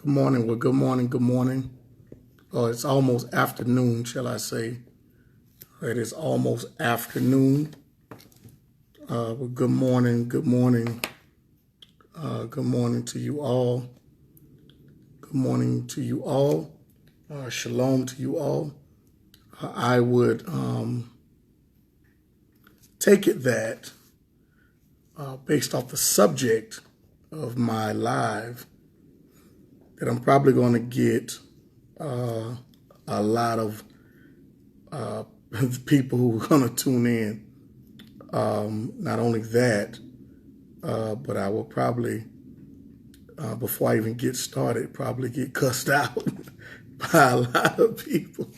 Good morning. Well, good morning. Good morning. Oh, it's almost afternoon, shall I say. It is almost afternoon. Well, good morning. Good morning. Good morning to you all. Good morning to you all. Shalom to you all. I would take it that based off the subject of my live, that I'm probably going to get a lot of people who are going to tune in. Not only that, but I will probably, before I even get started, probably get cussed out by a lot of people.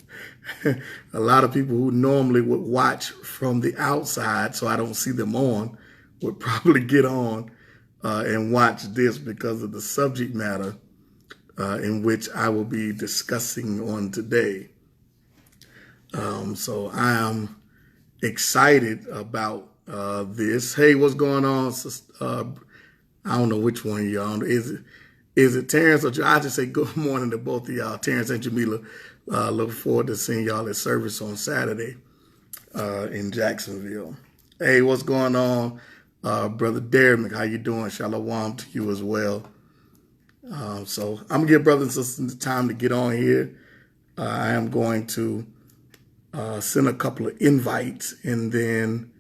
A lot of people who normally would watch from the outside so I don't see them on would probably get on and watch this because of the subject matter in which I will be discussing on today. So I am excited about this. Hey, what's going on? I don't know which one of y'all. Is it Terrence or I just say good morning to both of y'all. Terrence and Jamila. Look forward to seeing y'all at service on Saturday in Jacksonville. Hey, what's going on? Brother Derek, how you doing? Shalom to you as well. So I'm going to give brothers and sisters the time to get on here. I am going to send a couple of invites, and then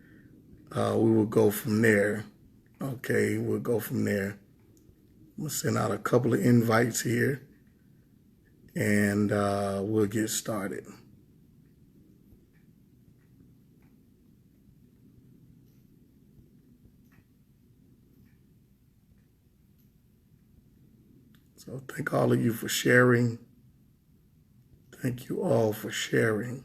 we will go from there. Okay, we'll go from there. I'm going to send out a couple of invites here, and we'll get started. So thank all of you for sharing. Thank you all for sharing.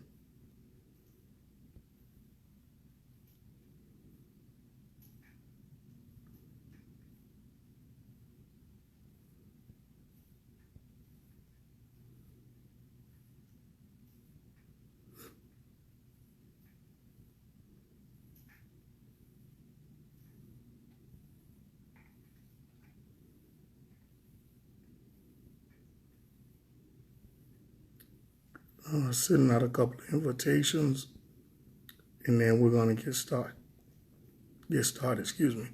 Sending out a couple of invitations, and then we're going to get started. Excuse me.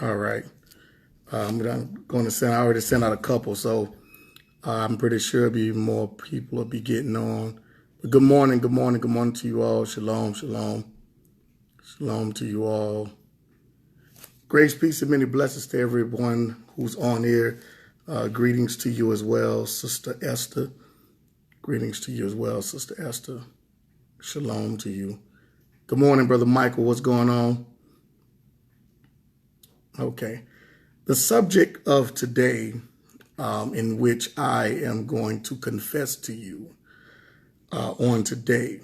All right. I'm going to send. I already sent out a couple, so I'm pretty sure more people will be getting on. But good morning. Good morning. Good morning to you all. Shalom. Shalom. Shalom to you all. Grace, peace, and many blessings to everyone who's on here. Greetings to you as well, Sister Esther. Greetings to you as well, Sister Esther. Shalom to you. Good morning, Brother Michael. What's going on? Okay. The subject of today, in which I am going to confess to you on today,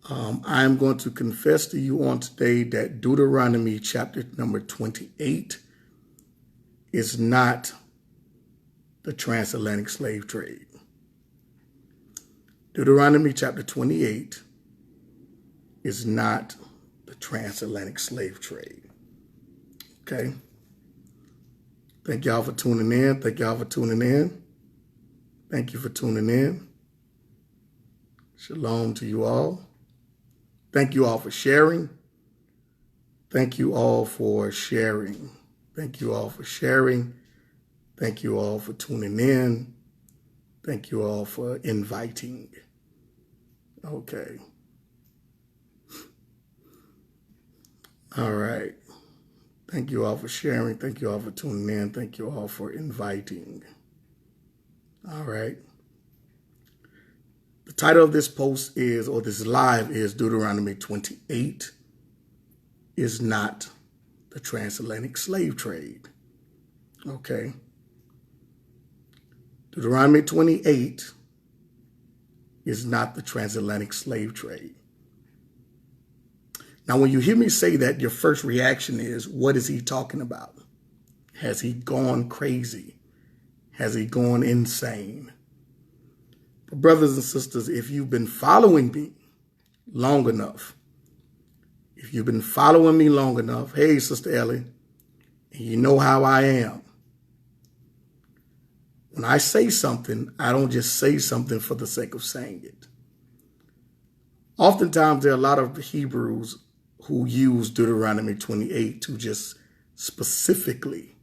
I'm going to confess to you on today that Deuteronomy chapter number 28 is not the transatlantic slave trade. Deuteronomy chapter 28 is not the transatlantic slave trade. Okay? Thank y'all for tuning in. Thank y'all for tuning in. Thank you for tuning in. Shalom to you all. Thank you all for sharing. Thank you all for sharing. Thank you all for sharing. Thank you all for tuning in. Thank you all for inviting. Okay. All right. Thank you all for sharing. Thank you all for tuning in. Thank you all for inviting. All right. The title of this post is, or this live is, Deuteronomy 28 is not the transatlantic slave trade. Okay. Deuteronomy 28 is not the transatlantic slave trade. Now, when you hear me say that, your first reaction is, what is he talking about? Has he gone crazy? Has he gone insane? But brothers and sisters, if you've been following me long enough, hey, Sister Ellie, and you know how I am. When I say something, I don't just say something for the sake of saying it. Oftentimes, there are a lot of Hebrews who use Deuteronomy 28 to just specifically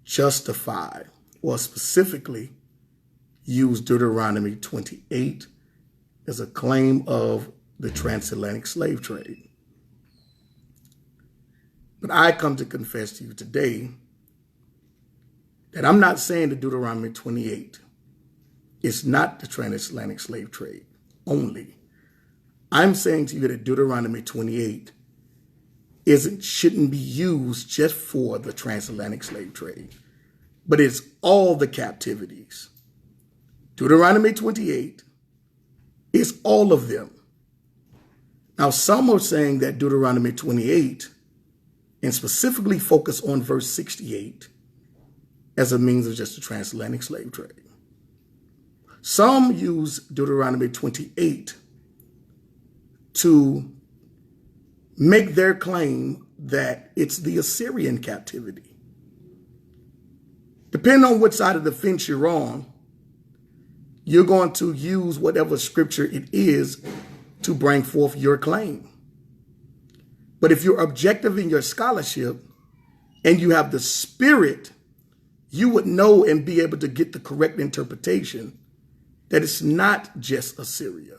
justify or specifically use Deuteronomy 28 as a claim of the transatlantic slave trade. But I come to confess to you today that I'm not saying that Deuteronomy 28 is not the transatlantic slave trade only. I'm saying to you that Deuteronomy 28 shouldn't be used just for the transatlantic slave trade, but it's all the captivities. Deuteronomy 28 is all of them. Now, some are saying that Deuteronomy 28, and specifically focus on verse 68, as a means of just the transatlantic slave trade. Some use Deuteronomy 28 to make their claim that it's the Assyrian captivity. Depending on which side of the fence you're on, you're going to use whatever scripture it is to bring forth your claim. But if you're objective in your scholarship and you have the spirit, you would know and be able to get the correct interpretation that it's not just Assyria,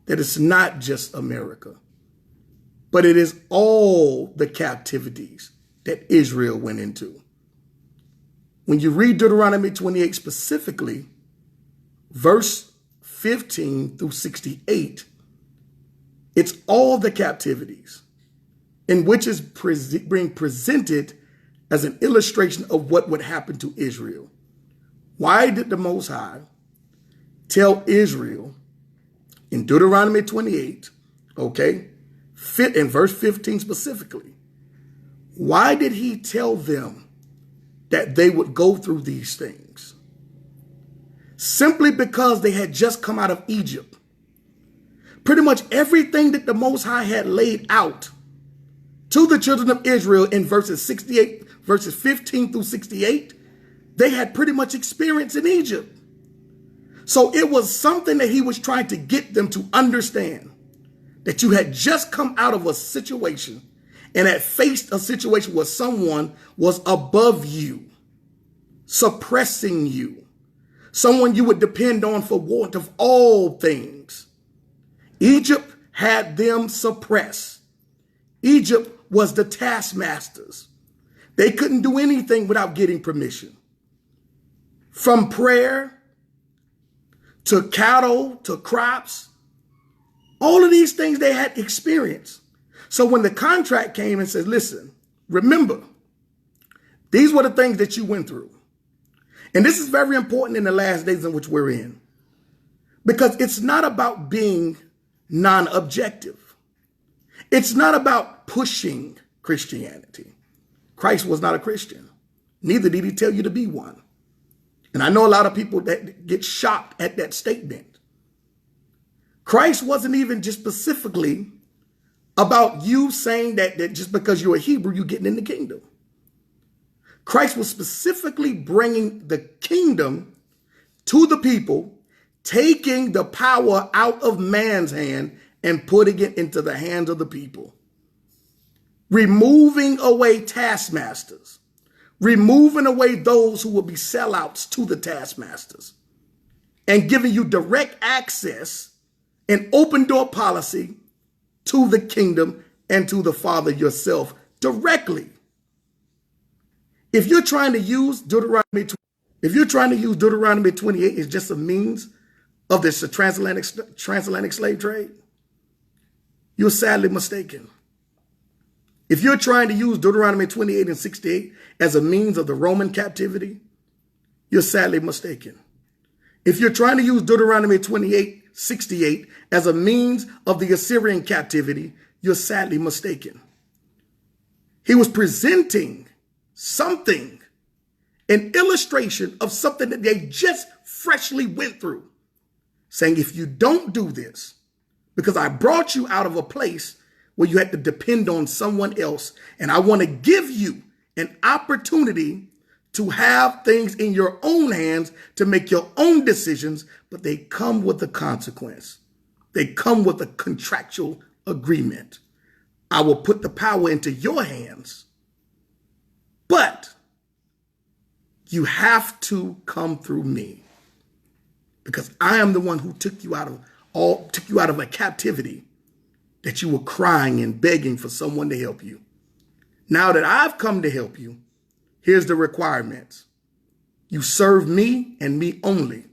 that it's not just America, but it is all the captivities that Israel went into. When you read Deuteronomy 28 specifically, verse 15 through 68, it's all the captivities, in which is being presented as an illustration of what would happen to Israel. Why did the Most High tell Israel in Deuteronomy 28, in verse 15 specifically, why did he tell them that they would go through these things? Simply because they had just come out of Egypt. Pretty much everything that the Most High had laid out to the children of Israel in verses 15 through 68, they had pretty much experienced in Egypt. So it was something that he was trying to get them to understand, that you had just come out of a situation and had faced a situation where someone was above you, suppressing you, someone you would depend on for want of all things. Egypt had them suppressed. Egypt was the taskmasters. They couldn't do anything without getting permission. From prayer to cattle to crops, all of these things they had experienced. So when the contract came and said, listen, remember, these were the things that you went through. And this is very important in the last days in which we're in, because it's not about being non-objective. It's not about pushing Christianity. Christ was not a Christian. Neither did he tell you to be one. And I know a lot of people that get shocked at that statement. Christ wasn't even just specifically about you saying that just because you're a Hebrew, you're getting in the kingdom. Christ was specifically bringing the kingdom to the people, taking the power out of man's hand and putting it into the hands of the people. Removing away taskmasters, removing away those who will be sellouts to the taskmasters, and giving you direct access and open door policy to the kingdom and to the Father yourself directly. If you're trying to use Deuteronomy 28 as just a means of this transatlantic slave trade, you're sadly mistaken. If you're trying to use Deuteronomy 28 and 68 as a means of the Roman captivity, you're sadly mistaken. If you're trying to use Deuteronomy 28, 68 as a means of the Assyrian captivity, you're sadly mistaken. He was presenting something, an illustration of something that they just freshly went through, saying, if you don't do this, because I brought you out of a place where you had to depend on someone else, and I want to give you an opportunity to have things in your own hands to make your own decisions, but they come with a consequence. They come with a contractual agreement. I will put the power into your hands, but you have to come through me, because I am the one who took you out of a captivity that you were crying and begging for someone to help you. Now that I've come to help you, here's the requirements. You serve me and me only.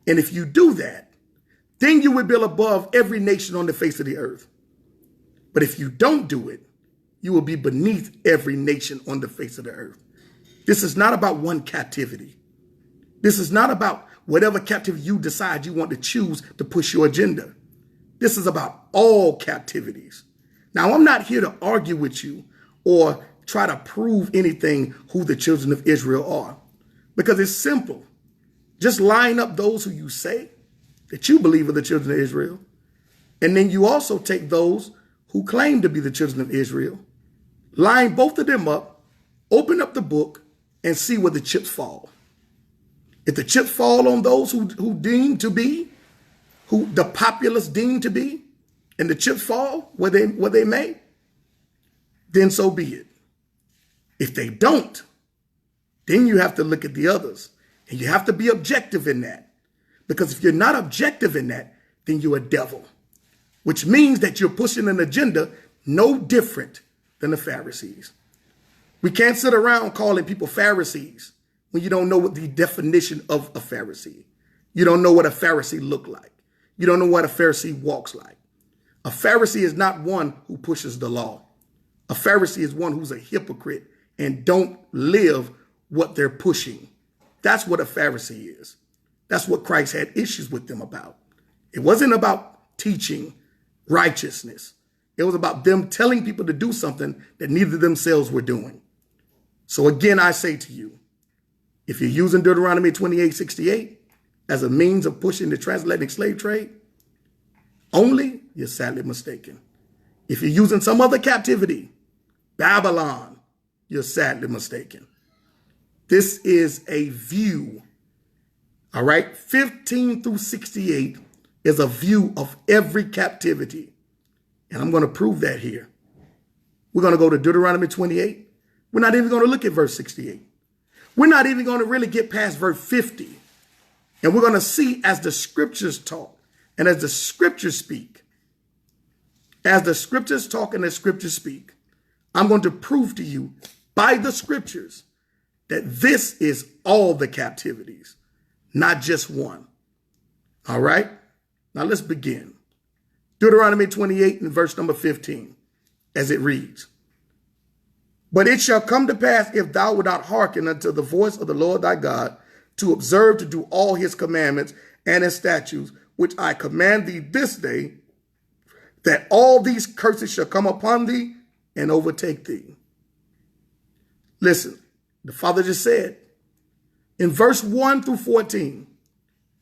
And if you do that, then you will be above every nation on the face of the earth. But if you don't do it, you will be beneath every nation on the face of the earth. This is not about one captivity. This is not about whatever captivity you decide you want to choose to push your agenda. This is about all captivities. Now, I'm not here to argue with you or try to prove anything who the children of Israel are, because it's simple. Just line up those who you say that you believe are the children of Israel, and then you also take those who claim to be the children of Israel, line both of them up, open up the book, and see where the chips fall. If the chips fall on those who deem to be, who the populace deem to be, and the chips fall where they may, then so be it. If they don't, then you have to look at the others, and you have to be objective in that. Because if you're not objective in that, then you're a devil, which means that you're pushing an agenda no different than the Pharisees. We can't sit around calling people Pharisees when you don't know what the definition of a Pharisee. You don't know what a Pharisee looked like. You don't know what a Pharisee walks like. A Pharisee is not one who pushes the law. A Pharisee is one who's a hypocrite and don't live what they're pushing. That's what a Pharisee is. That's what Christ had issues with them about. It wasn't about teaching righteousness. It was about them telling people to do something that neither themselves were doing. So again, I say to you, if you're using Deuteronomy 28:68 as a means of pushing the transatlantic slave trade, only, you're sadly mistaken. If you're using some other captivity, Babylon, you're sadly mistaken. This is a view, all right? 15 through 68 is a view of every captivity. And I'm going to prove that here. We're going to go to Deuteronomy 28. We're not even going to look at verse 68. We're not even going to really get past verse 50. And we're going to see as the scriptures talk and as the scriptures speak, as the scriptures talk and the scriptures speak, I'm going to prove to you by the scriptures that this is all the captivities, not just one. All right? Now let's begin. Deuteronomy 28 and verse number 15, as it reads. But it shall come to pass, if thou wilt not hearken unto the voice of the Lord thy God, to observe to do all his commandments and his statutes, which I command thee this day, that all these curses shall come upon thee and overtake thee. Listen, the Father just said in verse 1 through 14,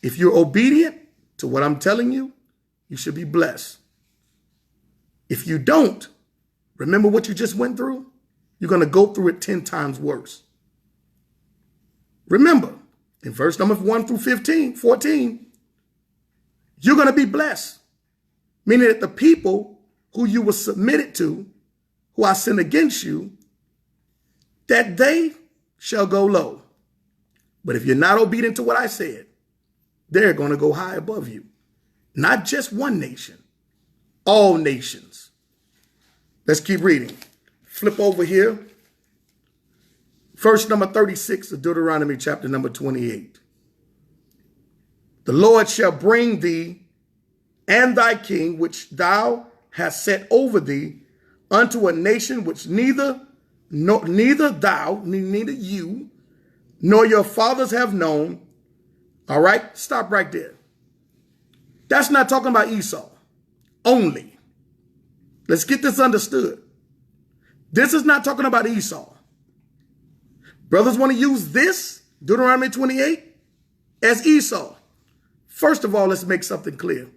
if you're obedient to what I'm telling you, you should be blessed. If you don't, remember what you just went through? You're going to go through it 10 times worse. Remember, in verse number 1 through 14, you're going to be blessed. Meaning that the people who you were submitted to, who I sent against you, that they shall go low. But if you're not obedient to what I said, they're going to go high above you. Not just one nation, all nations. Let's keep reading. Flip over here. Verse number 36 of Deuteronomy chapter number 28. The Lord shall bring thee and thy king, which thou hast set over thee, unto a nation which neither you, nor your fathers have known. All right, stop right there. That's not talking about Esau only. Let's get this understood. This is not talking about Esau. Brothers want to use this, Deuteronomy 28, as Esau. First of all, let's make something clear.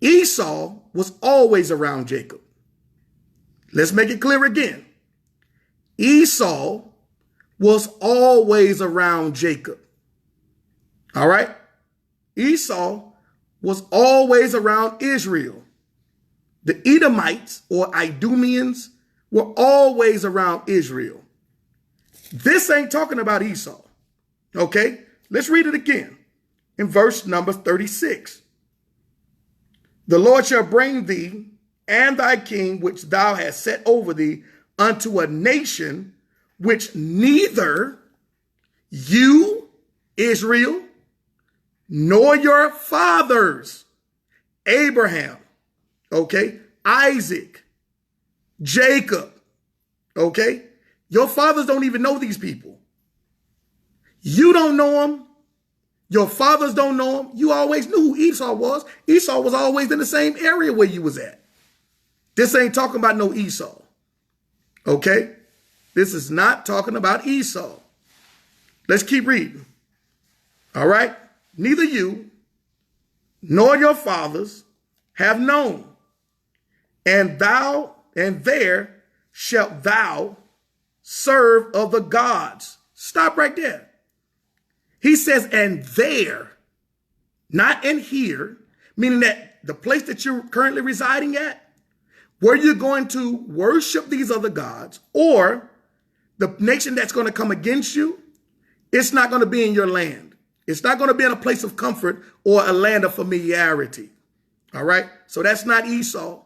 Esau was always around Jacob. Let's make it clear again. Esau was always around Jacob. All right? Esau was always around Israel. The Edomites or Idumeans were always around Israel. This ain't talking about Esau. Okay? Let's read it again in verse number 36. The Lord shall bring thee and thy king, which thou hast set over thee, unto a nation which neither you, Israel, nor your fathers, Abraham, okay, Isaac, Jacob, okay, your fathers don't even know these people. You don't know them. Your fathers don't know them. You always knew who Esau was. Esau was always in the same area where you was at. This ain't talking about no Esau. Okay? This is not talking about Esau. Let's keep reading. All right? Neither you nor your fathers have known, and there shalt thou serve of the gods. Stop right there. He says, and there, not in here, meaning that the place that you're currently residing at, where you're going to worship these other gods, or the nation that's going to come against you, it's not going to be in your land. It's not going to be in a place of comfort or a land of familiarity. All right? So that's not Esau.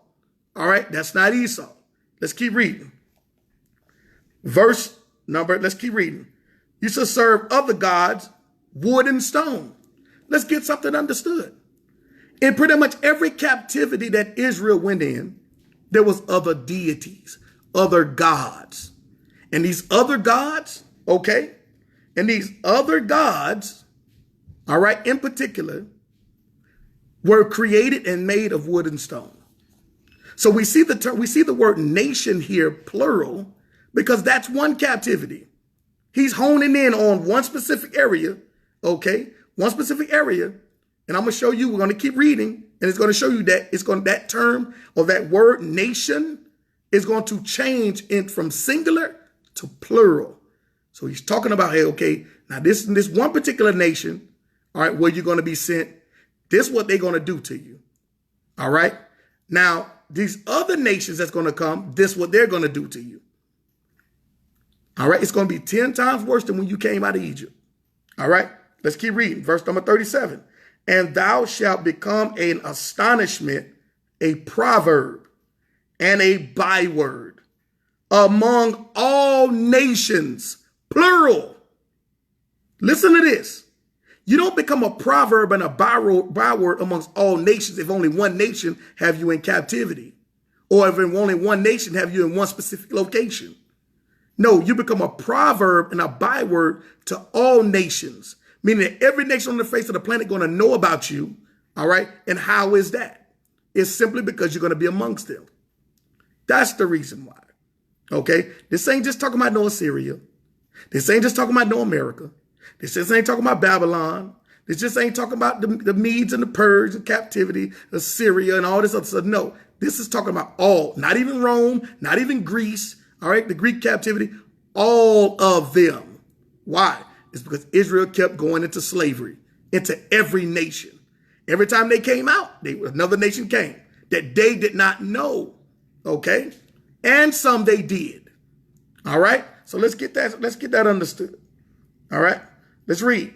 All right? That's not Esau. Let's keep reading. Let's keep reading. You shall serve other gods, wood and stone. Let's get something understood. In pretty much every captivity that Israel went in, there was other deities, other gods. And these other gods, okay? And these other gods, all right, in particular, were created and made of wood and stone. So we see the word nation here, plural, because that's one captivity. He's honing in on one specific area, okay? One specific area. And I'm going to show you, we're going to keep reading, and it's going to show you that that term or that word nation is going to change from singular to plural. So he's talking about, hey, okay, now this one particular nation, all right, where you're going to be sent, this is what they're going to do to you. All right. Now, these other nations that's going to come, this is what they're going to do to you. All right. It's going to be 10 times worse than when you came out of Egypt. All right. Let's keep reading. Verse number 37. And thou shalt become an astonishment, a proverb, and a byword among all nations, plural. Listen to this. You don't become a proverb and a byword amongst all nations if only one nation have you in captivity, or if only one nation have you in one specific location. No, you become a proverb and a byword to all nations, meaning that every nation on the face of the planet going to know about you. All right. And how is that? It's simply because you're going to be amongst them. That's the reason why. Okay. This ain't just talking about no Assyria. This ain't just talking about no America. This just ain't talking about Babylon. This just ain't talking about the Medes and the Persians and captivity, Assyria and all this other stuff. No, this is talking about all, not even Rome, not even Greece. All right. The Greek captivity, all of them. Why? It's because Israel kept going into slavery, into every nation. Every time they came out, another nation came that they did not know. Okay. And some they did. All right. So let's get that understood. All right. Let's read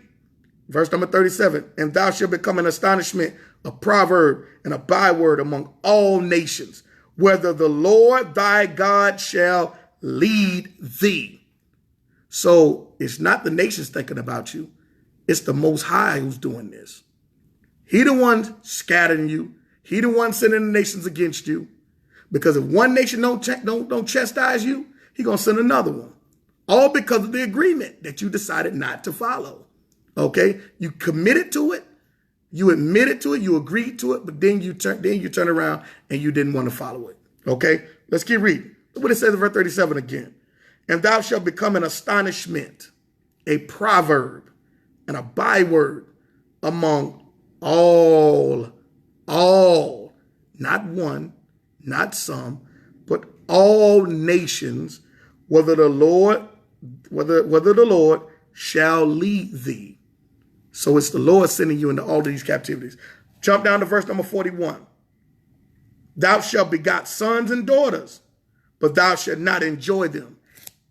verse number 37. And thou shalt become an astonishment, a proverb, and a byword among all nations, whether the Lord thy God shall lead thee. So it's not the nations thinking about you. It's the Most High who's doing this. He the one scattering you. He the one sending the nations against you. Because if one nation don't chastise you, he gonna send another one. All because of the agreement that you decided not to follow. Okay? You committed to it. You admitted to it. You agreed to it. But then you turn around and you didn't want to follow it. Okay, let's keep reading. Look what it says in verse 37 again. And thou shalt become an astonishment, a proverb, and a byword among all, not one, not some, but all nations, whether the Lord shall lead thee. So it's the Lord sending you into all of these captivities. Jump down to verse number 41. Thou shalt begot sons and daughters, but thou shalt not enjoy them.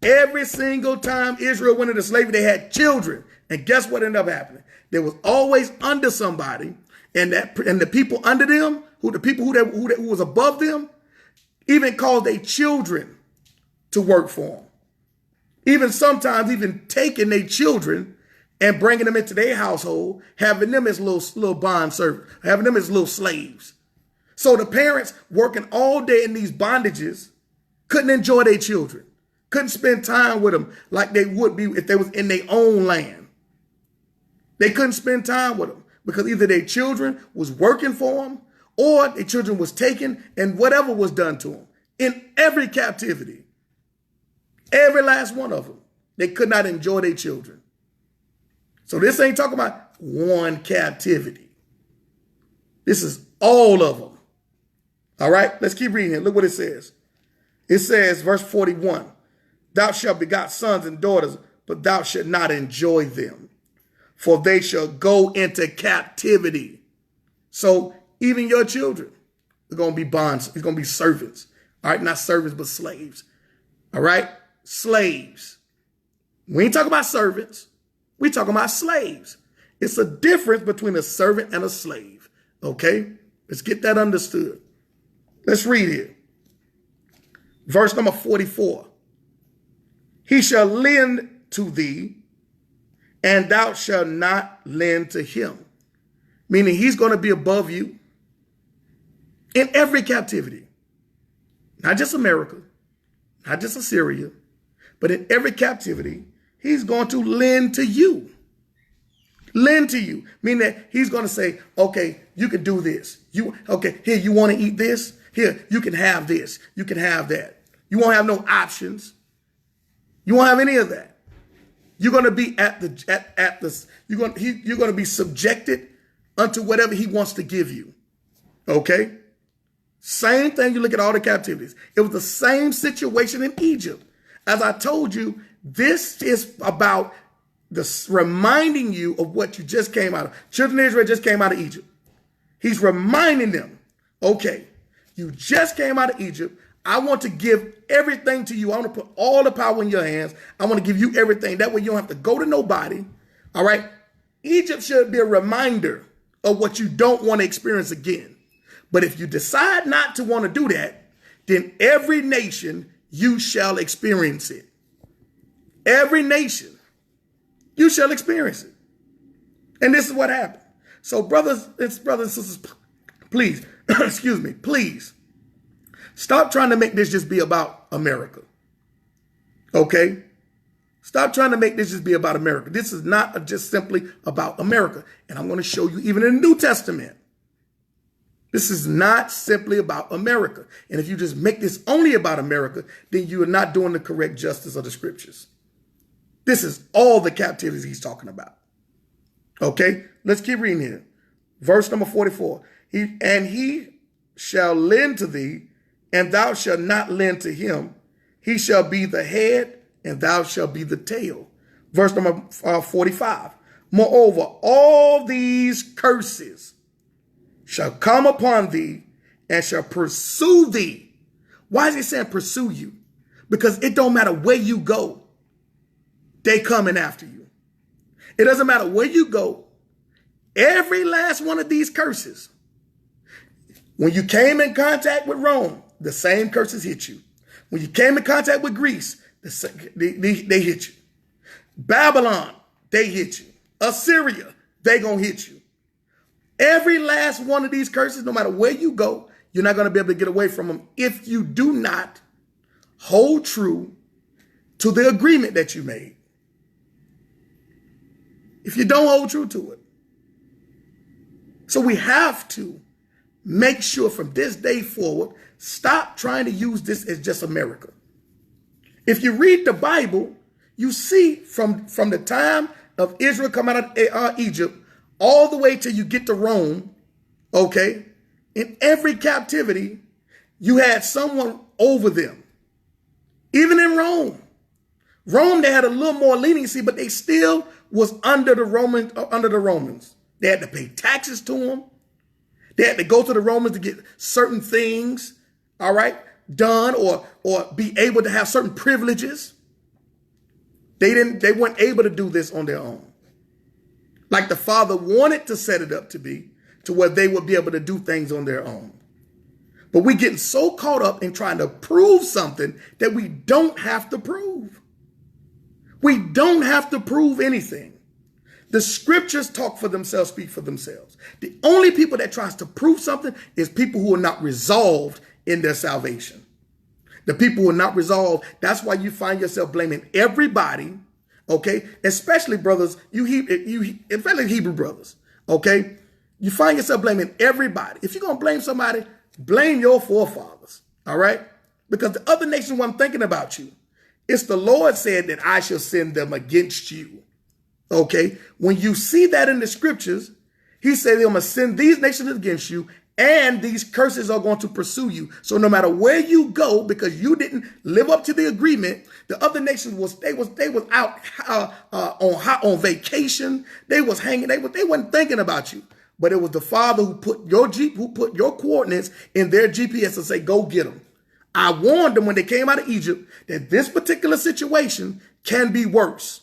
Every single time Israel went into slavery, they had children. And guess what ended up happening? They was always under somebody, and the people under them, who was above them, even called their children to work for them. Even sometimes even taking their children and bringing them into their household, having them as little bond servants, having them as little slaves. So the parents working all day in these bondages couldn't enjoy their children, couldn't spend time with them like they would be if they was in their own land. They couldn't spend time with them because either their children was working for them or their children was taken and whatever was done to them. In every captivity, every last one of them, they could not enjoy their children. So this ain't talking about one captivity. This is all of them. All right, let's keep reading it. Look what it says. It says, verse 41, thou shalt begot sons and daughters, but thou shalt not enjoy them, for they shall go into captivity. So even your children are going to be bonds. It's going to be servants. All right, not servants, but slaves. All right, slaves. We ain't talking about servants. We talking about slaves. It's a difference between a servant and a slave. Okay, let's get that understood. Let's read it. Verse number 44. He shall lend to thee, and thou shalt not lend to him. Meaning he's going to be above you in every captivity. Not just America, not just Assyria, but in every captivity, he's going to lend to you. Lend to you. Meaning that he's going to say, okay, you can do this. Okay, here, you want to eat this? Here, you can have this. You can have that. You won't have no options. You won't have any of that. You're going to be you're going to be subjected unto whatever he wants to give you. Okay? Same thing. You look at all the captivities. It was the same situation in Egypt. As I told you, this is about reminding you of what you just came out of. Children of Israel just came out of Egypt. He's reminding them, okay, you just came out of Egypt. I want to give everything to you. I want to put all the power in your hands. I want to give you everything. That way you don't have to go to nobody. All right. Egypt should be a reminder of what you don't want to experience again. But if you decide not to want to do that, then every nation you shall experience it. Every nation you shall experience it. And this is what happened. So brothers and sisters, please, excuse me, please stop trying to make this just be about America. Okay? Stop trying to make this just be about America. This is not just simply about America. And I'm going to show you even in the New Testament. This is not simply about America. And if you just make this only about America, then you are not doing the correct justice of the scriptures. This is all the captivities he's talking about. Okay? Let's keep reading here. Verse number 44. He shall lend to thee, and thou shalt not lend to him. He shall be the head, and thou shalt be the tail. Verse number 45. Moreover, all these curses shall come upon thee and shall pursue thee. Why is he saying pursue you? Because it don't matter where you go, they coming after you. It doesn't matter where you go. Every last one of these curses, when you came in contact with Rome, the same curses hit you. When you came in contact with Greece, they hit you. Babylon, they hit you. Assyria, they gonna hit you. Every last one of these curses, no matter where you go, you're not going to be able to get away from them if you do not hold true to the agreement that you made. If you don't hold true to it. So we have to make sure from this day forward, stop trying to use this as just America. If you read the Bible, you see from the time of Israel coming out of Egypt all the way till you get to Rome, okay, in every captivity, you had someone over them. Even in Rome, they had a little more leniency, but they still was under the Romans. They had to pay taxes to them. They had to go to the Romans to get certain things, all right, done or be able to have certain privileges. They weren't able to do this on their own. Like the Father wanted to set it up to be, to where they would be able to do things on their own. But we're getting so caught up in trying to prove something that we don't have to prove. We don't have to prove anything. The scriptures talk for themselves, speak for themselves. The only people that tries to prove something is people who are not resolved in their salvation. The people who are not resolved, that's why you find yourself blaming everybody, okay? Especially brothers, especially Hebrew brothers, okay? You find yourself blaming everybody. If you're going to blame somebody, blame your forefathers, all right? Because the other nation wasn't thinking about you. It's the Lord said that I shall send them against you, okay? When you see that in the scriptures, he said, I'm going to send these nations against you, and these curses are going to pursue you. So no matter where you go, because you didn't live up to the agreement, the other nations was out on vacation. They was hanging. They wasn't thinking about you. But it was the Father who put your coordinates in their GPS and say, go get them. I warned them when they came out of Egypt that this particular situation can be worse.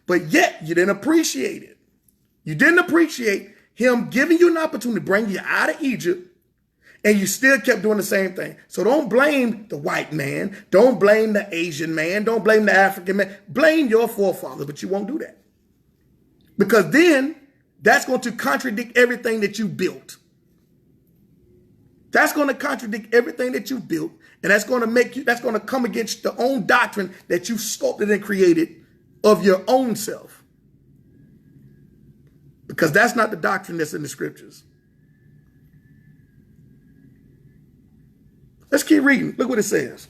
But yet you didn't appreciate it. You didn't appreciate him giving you an opportunity to bring you out of Egypt, and you still kept doing the same thing. So don't blame the white man. Don't blame the Asian man. Don't blame the African man. Blame your forefathers, but you won't do that. Because then that's going to contradict everything that you built. That's going to contradict everything that you built, and that's going to come against the own doctrine that you sculpted and created of your own self. Because that's not the doctrine that's in the scriptures. Let's keep reading. Look what it says.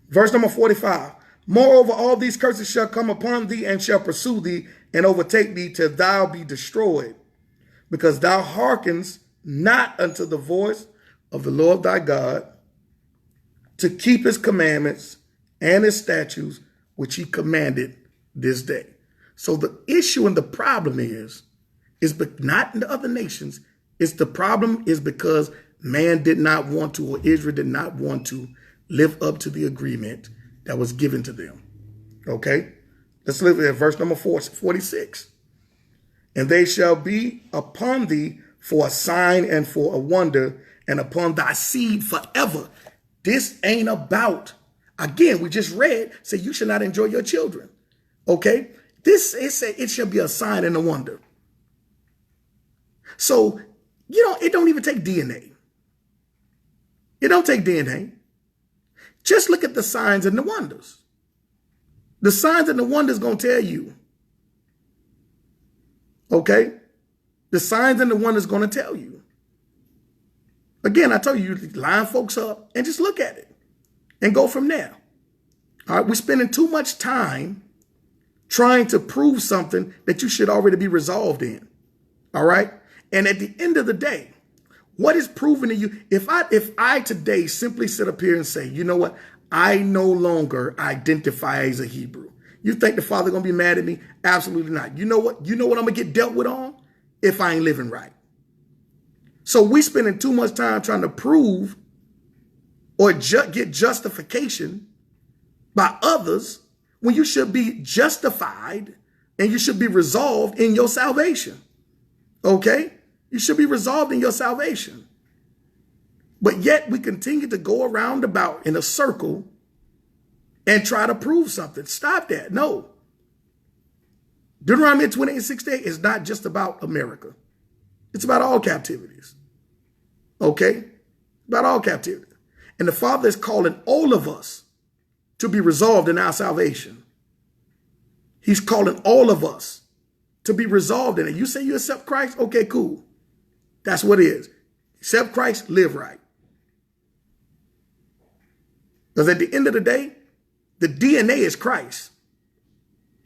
Verse number 45. Moreover, all these curses shall come upon thee and shall pursue thee and overtake thee till thou be destroyed, because thou hearkenest not unto the voice of the Lord thy God, to keep his commandments and his statutes, which he commanded this day. So the issue and the problem is not in the other nations. The problem is because man did not want to, or Israel did not want to live up to the agreement that was given to them. Okay? Let's look at verse number 46. And they shall be upon thee for a sign and for a wonder, and upon thy seed forever. This ain't about, again, we just read, say you should not enjoy your children. Okay? It shall be a sign and a wonder. So, it don't even take DNA. It don't take DNA. Just look at the signs and the wonders. The signs and the wonders going to tell you. Okay? The signs and the wonders going to tell you. Again, I told you, line folks up and just look at it and go from there. All right? We're spending too much time trying to prove something that you should already be resolved in. All right? And at the end of the day, what is proven to you? If I today simply sit up here and say, you know what? I no longer identify as a Hebrew. You think the Father going to be mad at me? Absolutely not. You know what? You know what I'm going to get dealt with on? If I ain't living right. So we spending too much time trying to prove or get justification by others when you should be justified and you should be resolved in your salvation. Okay? You should be resolved in your salvation. But yet we continue to go around about in a circle and try to prove something. Stop that. No. Deuteronomy 28:68 is not just about America. It's about all captivities. Okay? About all captivity. And the Father is calling all of us to be resolved in our salvation. He's calling all of us to be resolved in it. You say you accept Christ? Okay, cool. That's what it is. Accept Christ, live right. Because at the end of the day, the DNA is Christ.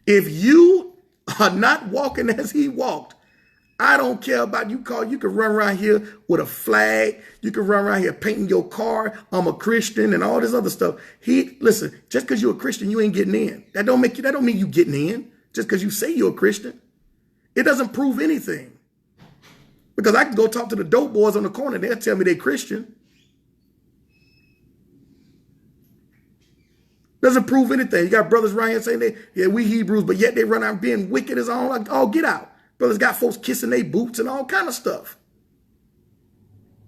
If you are not walking as he walked, I don't care about you. You can run around here with a flag. You can run around here painting your car. I'm a Christian and all this other stuff. Listen, just because you're a Christian, you ain't getting in. That don't mean you getting in just because you say you're a Christian. It doesn't prove anything. Because I can go talk to the dope boys on the corner. They'll tell me they're Christian. Doesn't prove anything. You got brothers around here saying we Hebrews, but yet they run out being wicked as all. Like, oh, get out. Brothers got folks kissing their boots and all kind of stuff.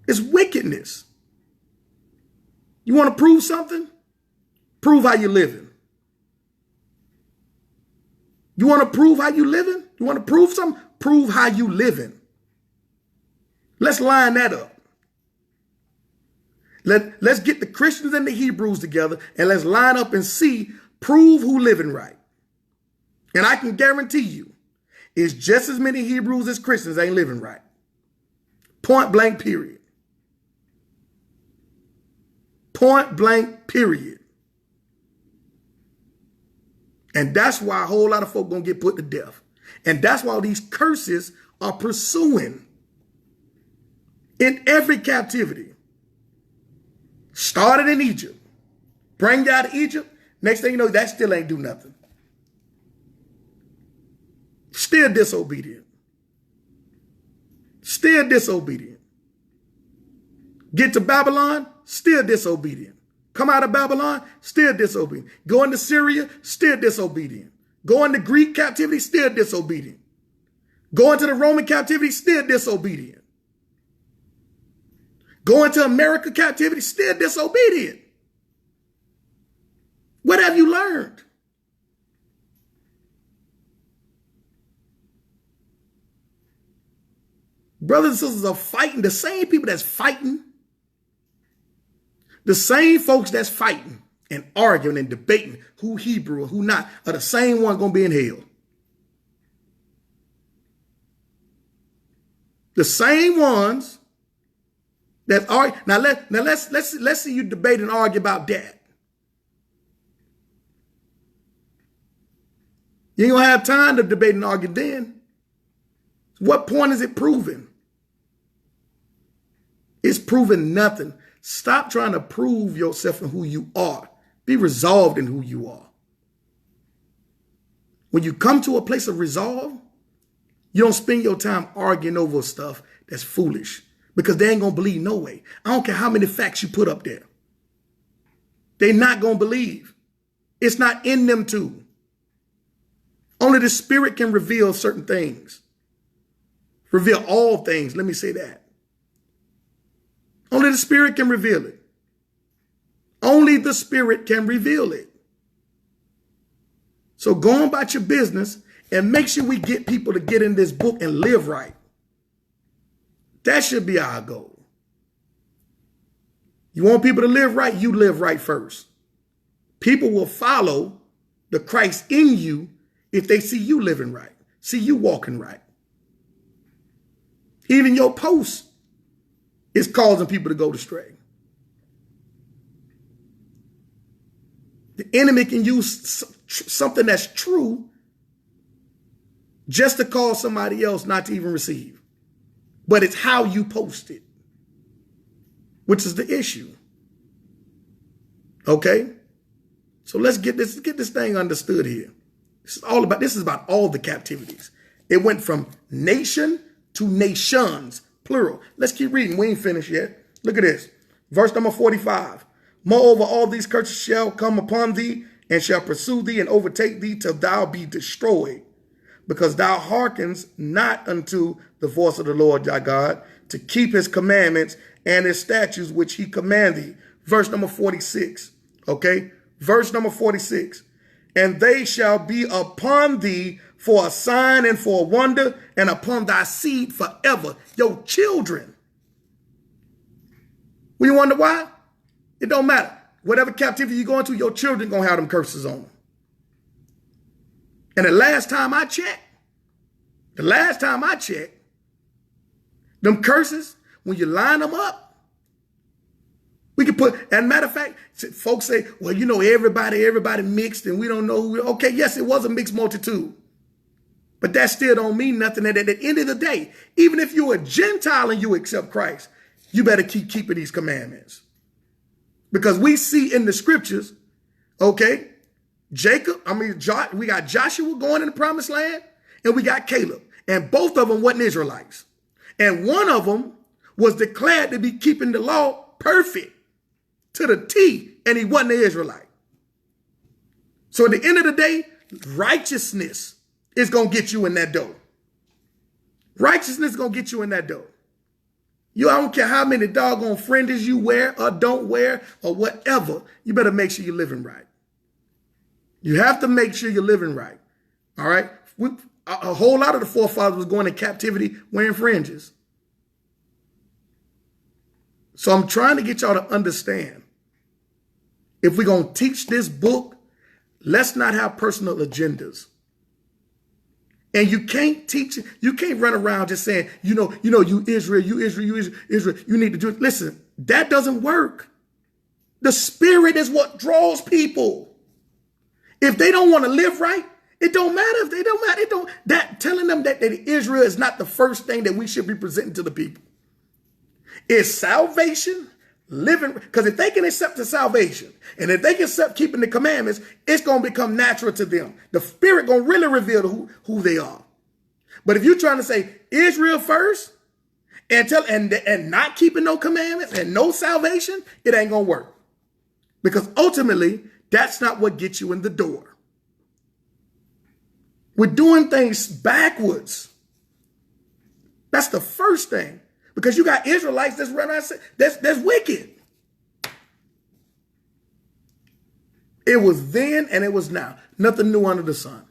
It's wickedness. You want to prove something? Prove how you're living. You want to prove how you living? You want to prove something? Prove how you living. Let's line that up. Let's get the Christians and the Hebrews together and let's line up and prove who living right. And I can guarantee you, it's just as many Hebrews as Christians ain't living right. Point blank, period. Point blank, period. And that's why a whole lot of folk gonna get put to death. And that's why these curses are pursuing in every captivity. Started in Egypt. Bring you out of Egypt. Next thing you know, that still ain't do nothing. Still disobedient. Still disobedient. Get to Babylon, still disobedient. Come out of Babylon, still disobedient. Go into Syria, still disobedient. Go into Greek captivity, still disobedient. Go into the Roman captivity, still disobedient. Go into America captivity, still disobedient. What have you learned? Brothers and sisters are fighting. The same people that's fighting, the same folks that's fighting and arguing and debating who Hebrew or who not, are the same ones going to be in hell. The same ones that are now. Let's see you debate and argue about that. You ain't gonna have time to debate and argue then. What point is it proving? It's proving nothing. Stop trying to prove yourself and who you are. Be resolved in who you are. When you come to a place of resolve, you don't spend your time arguing over stuff that's foolish because they ain't going to believe no way. I don't care how many facts you put up there. They're not going to believe. It's not in them to. Only the Spirit can reveal certain things. Reveal all things. Let me say that. Only the Spirit can reveal it. Only the Spirit can reveal it. So go on about your business and make sure we get people to get in this book and live right. That should be our goal. You want people to live right? You live right first. People will follow the Christ in you if they see you living right, see you walking right. Even your post is causing people to go astray. The enemy can use something that's true just to cause somebody else not to even receive. But it's how you post it, which is the issue. Okay? So let's get this thing understood here. This is about all the captivities. It went from nation to nations, plural. Let's keep reading. We ain't finished yet. Look at this. Verse number 45. Moreover, all these curses shall come upon thee and shall pursue thee and overtake thee till thou be destroyed, because thou hearkenest not unto the voice of the Lord thy God to keep his commandments and his statutes which he command thee. Verse number 46. Okay? Verse number 46. And they shall be upon thee for a sign and for a wonder, and upon thy seed forever, your children. Well, you wonder why? It don't matter. Whatever captivity you go into, your children gonna have them curses on them. And the last time I checked, Them curses, when you line them up, we can put, as a matter of fact, folks say, well, you know, everybody mixed and we don't know who. Okay, yes, it was a mixed multitude. But that still don't mean nothing. And at the end of the day, even if you're a Gentile and you accept Christ, you better keep keeping these commandments. Because we see in the scriptures, okay, we got Joshua going in the promised land and we got Caleb. And both of them wasn't Israelites. And one of them was declared to be keeping the law perfect to the T, and he wasn't an Israelite. So at the end of the day, righteousness is going to get you in that door. Righteousness is going to get you in that door. I don't care how many doggone fringes you wear or don't wear or whatever. You better make sure you're living right. You have to make sure you're living right. All right? A whole lot of the forefathers was going in captivity wearing fringes. So I'm trying to get y'all to understand. If we're going to teach this book, let's not have personal agendas. And you can't teach it. You can't run around just saying, you Israel, you need to do it. Listen, that doesn't work. The Spirit is what draws people. If they don't want to live right, it don't matter. If they don't matter, telling them that Israel is not the first thing that we should be presenting to the people. It's salvation, living, because if they can accept the salvation and if they can accept keeping the commandments, it's going to become natural to them. The Spirit going to really reveal who they are. But if you're trying to say Israel first and not keeping no commandments and no salvation, it ain't going to work. Because ultimately, that's not what gets you in the door. We're doing things backwards. That's the first thing. Because you got Israelites that's running around, that's wicked. It was then and it was now. Nothing new under the sun.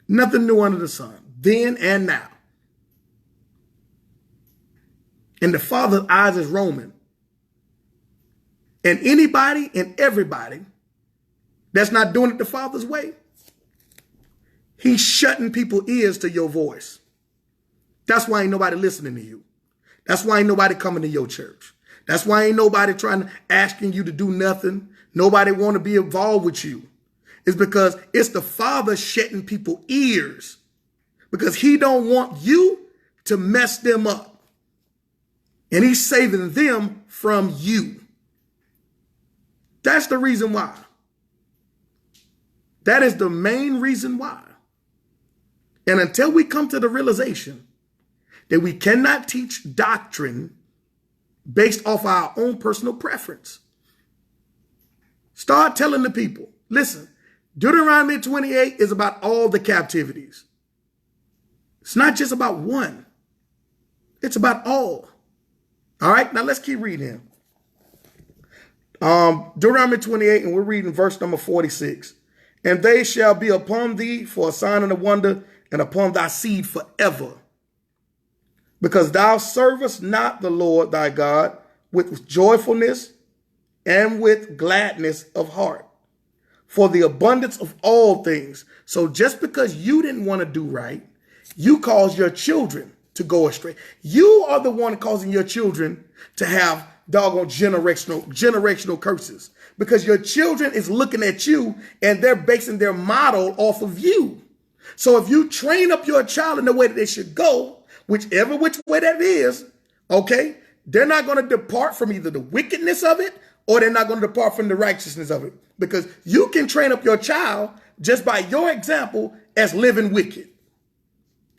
Nothing new under the sun. Then and now. And the Father's eyes is roaming. And anybody and everybody that's not doing it the Father's way, he's shutting people's ears to your voice. That's why ain't nobody listening to you. That's why ain't nobody coming to your church. That's why ain't nobody asking you to do nothing. Nobody want to be involved with you. It's because it's the Father shutting people's ears because he don't want you to mess them up. And he's saving them from you. That's the reason why. That is the main reason why. And until we come to the realization that we cannot teach doctrine based off our own personal preference. Start telling the people, listen, Deuteronomy 28 is about all the captivities. It's not just about one. It's about all. All right, now let's keep reading. Deuteronomy 28, and we're reading verse number 46. And they shall be upon thee for a sign and a wonder, and upon thy seed forever. Because thou servest not the Lord thy God with joyfulness and with gladness of heart for the abundance of all things. So just because you didn't want to do right, you caused your children to go astray. You are the one causing your children to have doggone generational curses because your children is looking at you and they're basing their model off of you. So if you train up your child in the way that they should go, which way that is, okay, they're not going to depart from either the wickedness of it or they're not going to depart from the righteousness of it. Because you can train up your child just by your example as living wicked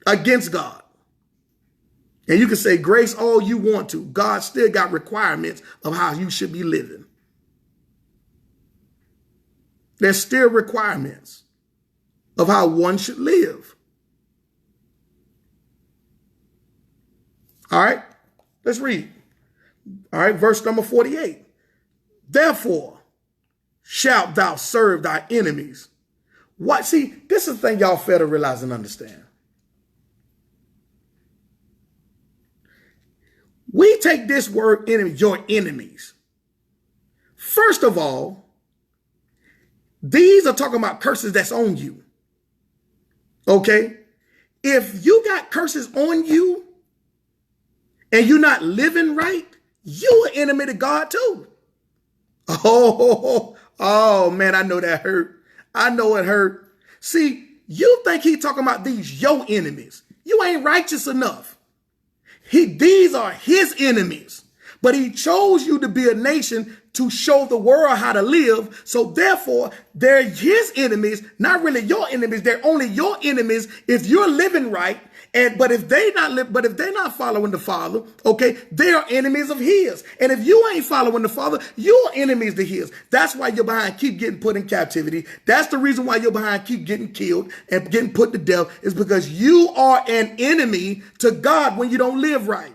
against God. And you can say grace all you want to. God still got requirements of how you should be living. There's still requirements of how one should live. All right, let's read. All right, verse number 48. Therefore, shalt thou serve thy enemies. What? See, this is the thing y'all fail to realize and understand. We take this word enemy, your enemies. First of all, these are talking about curses that's on you. Okay? If you got curses on you, and you're not living right, you an enemy to God too. Oh, man, I know that hurt. I know it hurt. See, you think he talking about these your enemies. You ain't righteous enough. These are his enemies. But he chose you to be a nation to show the world how to live. So therefore, they're his enemies, not really your enemies. They're only your enemies if you're living right. But if they're not following the Father, okay, they are enemies of his. And if you ain't following the Father, you're enemies to his. That's why you're behind keep getting put in captivity. That's the reason why you're behind keep getting killed and getting put to death, is because you are an enemy to God when you don't live right.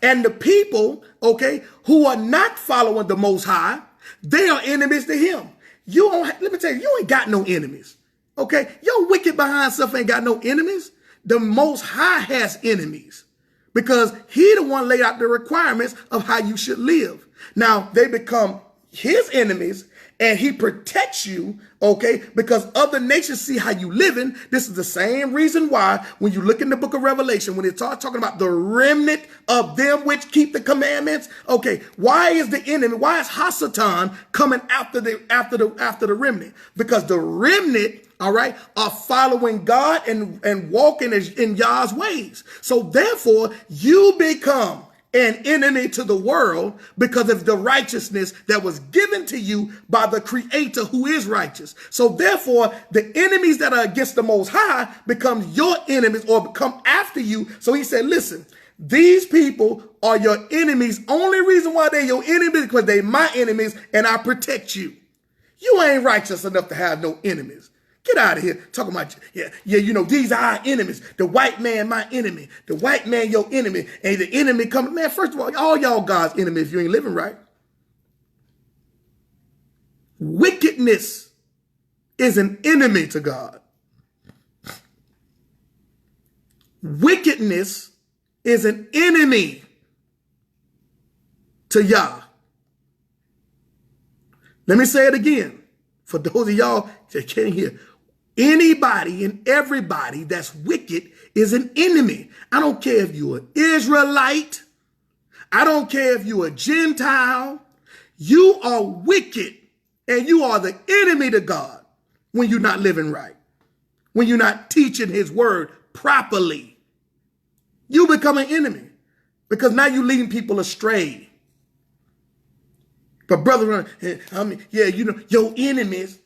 And the people, okay, who are not following the Most High, they are enemies to him. Let me tell you, you ain't got no enemies. Okay, your wicked behind stuff ain't got no enemies. The Most High has enemies because he the one laid out the requirements of how you should live. Now they become his enemies and he protects you, okay, because other nations see how you living. This is the same reason why when you look in the book of Revelation, when it starts talking about the remnant of them which keep the commandments, okay, why is the enemy, why is Hasatan coming after the remnant? Because the remnant, all right, are following God and walking in Yah's ways. So therefore, you become an enemy to the world because of the righteousness that was given to you by the Creator who is righteous. So therefore, the enemies that are against the Most High become your enemies or come after you. So he said, listen, these people are your enemies. Only reason why they're your enemies is because they're my enemies and I protect you. You ain't righteous enough to have no enemies. Get out of here talking about, these are our enemies. The white man, my enemy. The white man, your enemy. And the enemy coming. Man, first of all y'all God's enemy if you ain't living right. Wickedness is an enemy to God. Wickedness is an enemy to Yah. Let me say it again. For those of y'all that can't hear. Anybody and everybody that's wicked is an enemy. I don't care if you're an Israelite. I don't care if you're a Gentile. You are wicked and you are the enemy to God when you're not living right. When you're not teaching his word properly. You become an enemy because now you're leading people astray. But brother, your enemies.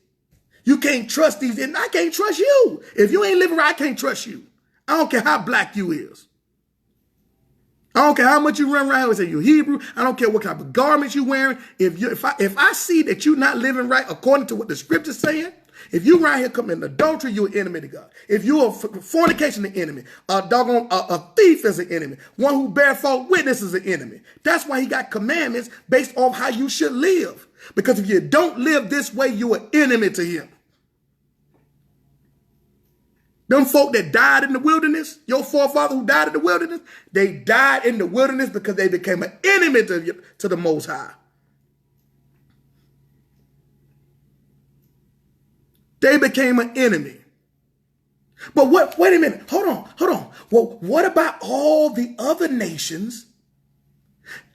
You can't trust these, and I can't trust you. If you ain't living right, I can't trust you. I don't care how black you is. I don't care how much you run around and say you're Hebrew. I don't care what type of garments you wearing. If I see that you're not living right according to what the scripture's saying, if you around here committing adultery, you're an enemy to God. If you're a fornication, an enemy. A thief is an enemy. One who bear false witness is an enemy. That's why he got commandments based off how you should live. Because if you don't live this way, you're an enemy to him. Them folk that died in the wilderness, your forefather who died in the wilderness, they died in the wilderness because they became an enemy to the Most High. They became an enemy. But wait a minute, hold on. Well, what about all the other nations,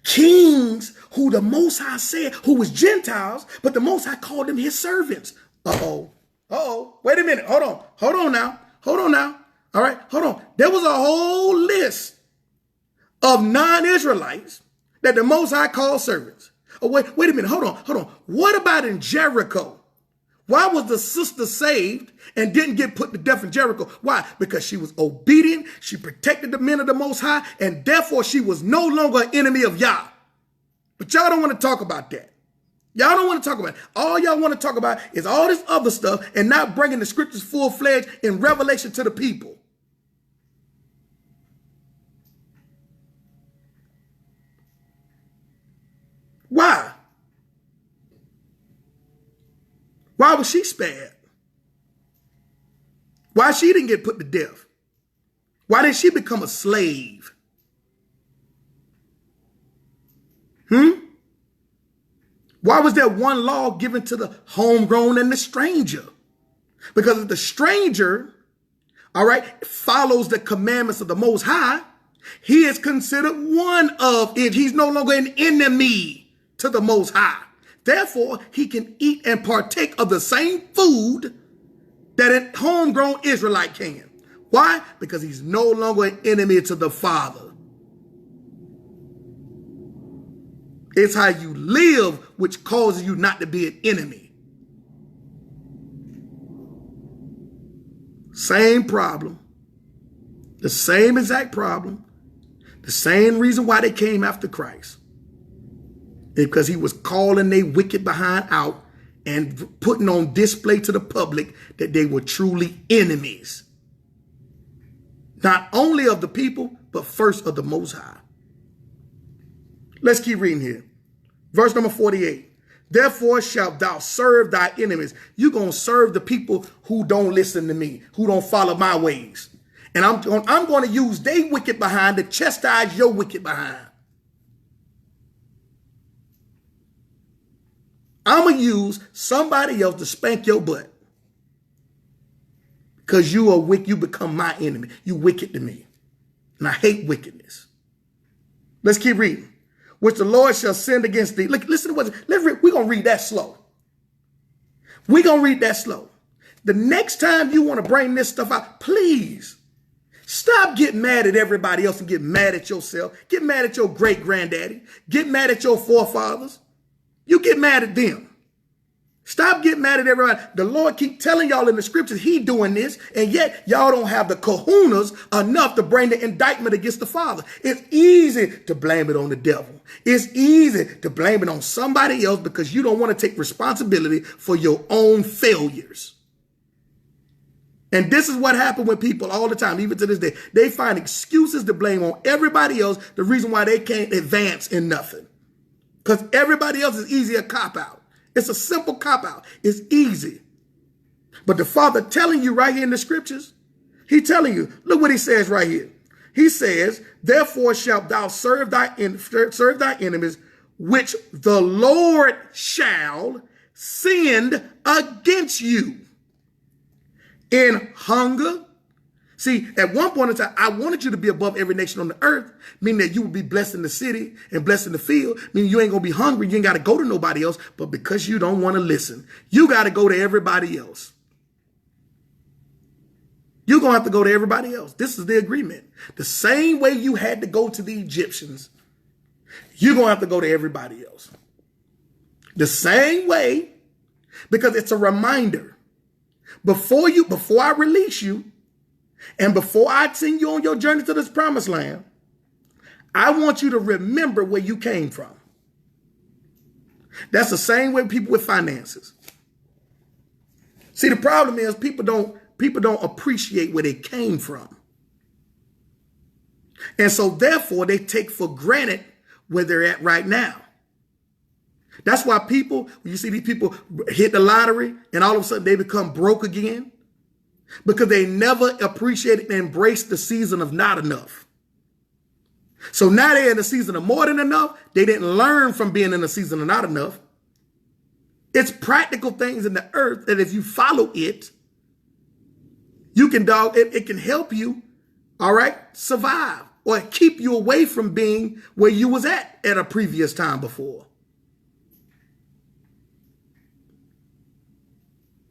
kings who the Most High said, who was Gentiles, but the Most High called them his servants? Wait a minute, hold on now. All right, hold on. There was a whole list of non-Israelites that the Most High called servants. Oh, wait a minute, hold on. What about in Jericho? Why was the sister saved and didn't get put to death in Jericho? Why? Because she was obedient, she protected the men of the Most High, and therefore she was no longer an enemy of Yah. But y'all don't want to talk about that. Y'all don't want to talk about it. All y'all want to talk about is all this other stuff and not bringing the scriptures full-fledged in revelation to the people. Why? Why was she spared? Why she didn't get put to death? Why did she become a slave? Why was there one law given to the homegrown and the stranger? Because if the stranger, all right, follows the commandments of the Most High, He is considered one of it. He's no longer an enemy to the Most High. Therefore, he can eat and partake of the same food that a homegrown Israelite can. Why? Because he's no longer an enemy to the Father. It's how you live which causes you not to be an enemy. Same problem. The same exact problem. The same reason why they came after Christ. Because he was calling their wicked behind out and putting on display to the public that they were truly enemies. Not only of the people, but first of the Most High. Let's keep reading here. Verse number 48. Therefore shalt thou serve thy enemies. You're going to serve the people who don't listen to me, who don't follow my ways. And I'm going to use their wicked behind to chastise your wicked behind. I'm going to use somebody else to spank your butt. Because you are wicked, you become my enemy. You wicked to me. And I hate wickedness. Let's keep reading. Which the Lord shall send against thee. Look, listen to what, we're going to read that slow. We're going to read that slow. The next time you want to bring this stuff out, please stop getting mad at everybody else and get mad at yourself. Get mad at your great granddaddy. Get mad at your forefathers. You get mad at them. Stop getting mad at everybody. The Lord keep telling y'all in the scriptures he doing this, and yet y'all don't have the kahunas enough to bring the indictment against the Father. It's easy to blame it on the devil. It's easy to blame it on somebody else because you don't want to take responsibility for your own failures. And this is what happened with people all the time, even to this day. They find excuses to blame on everybody else, the reason why they can't advance in nothing. Because everybody else is easy a cop-out. It's a simple cop-out. It's easy. But the Father telling you right here in the scriptures, he telling you, look what he says right here. He says, therefore shalt thou serve thy enemies, which the Lord shall send against you in hunger. See, at one point in time, I wanted you to be above every nation on the earth, meaning that you would be blessed in the city and blessed in the field, meaning you ain't going to be hungry. You ain't got to go to nobody else. But because you don't want to listen, you got to go to everybody else. You're going to have to go to everybody else. This is the agreement. The same way you had to go to the Egyptians, you're going to have to go to everybody else. The same way, because it's a reminder. Before I release you, and before I send you on your journey to this promised land, I want you to remember where you came from. That's the same way people with finances. See, the problem is people don't appreciate where they came from. And so therefore they take for granted where they're at right now. That's why people, when you see these people hit the lottery and all of a sudden they become broke again, because they never appreciated and embraced the season of not enough. So now they're in the season of more than enough. They didn't learn from being in the season of not enough. It's practical things in the earth that if you follow it, you can, it can help you, all right, survive or keep you away from being where you was at a previous time before.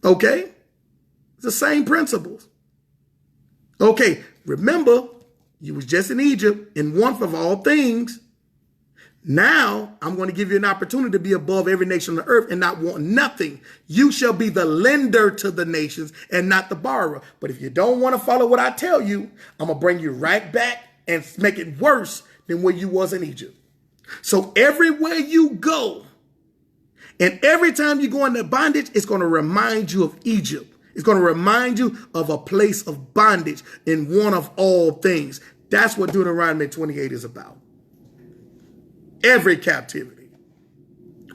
Okay? It's the same principles. Okay, remember, you was just in Egypt in want of all things. Now, I'm going to give you an opportunity to be above every nation on the earth and not want nothing. You shall be the lender to the nations and not the borrower. But if you don't want to follow what I tell you, I'm going to bring you right back and make it worse than where you was in Egypt. So everywhere you go, and every time you go into bondage, it's going to remind you of Egypt. It's going to remind you of a place of bondage in one of all things. That's what Deuteronomy 28 is about. Every captivity.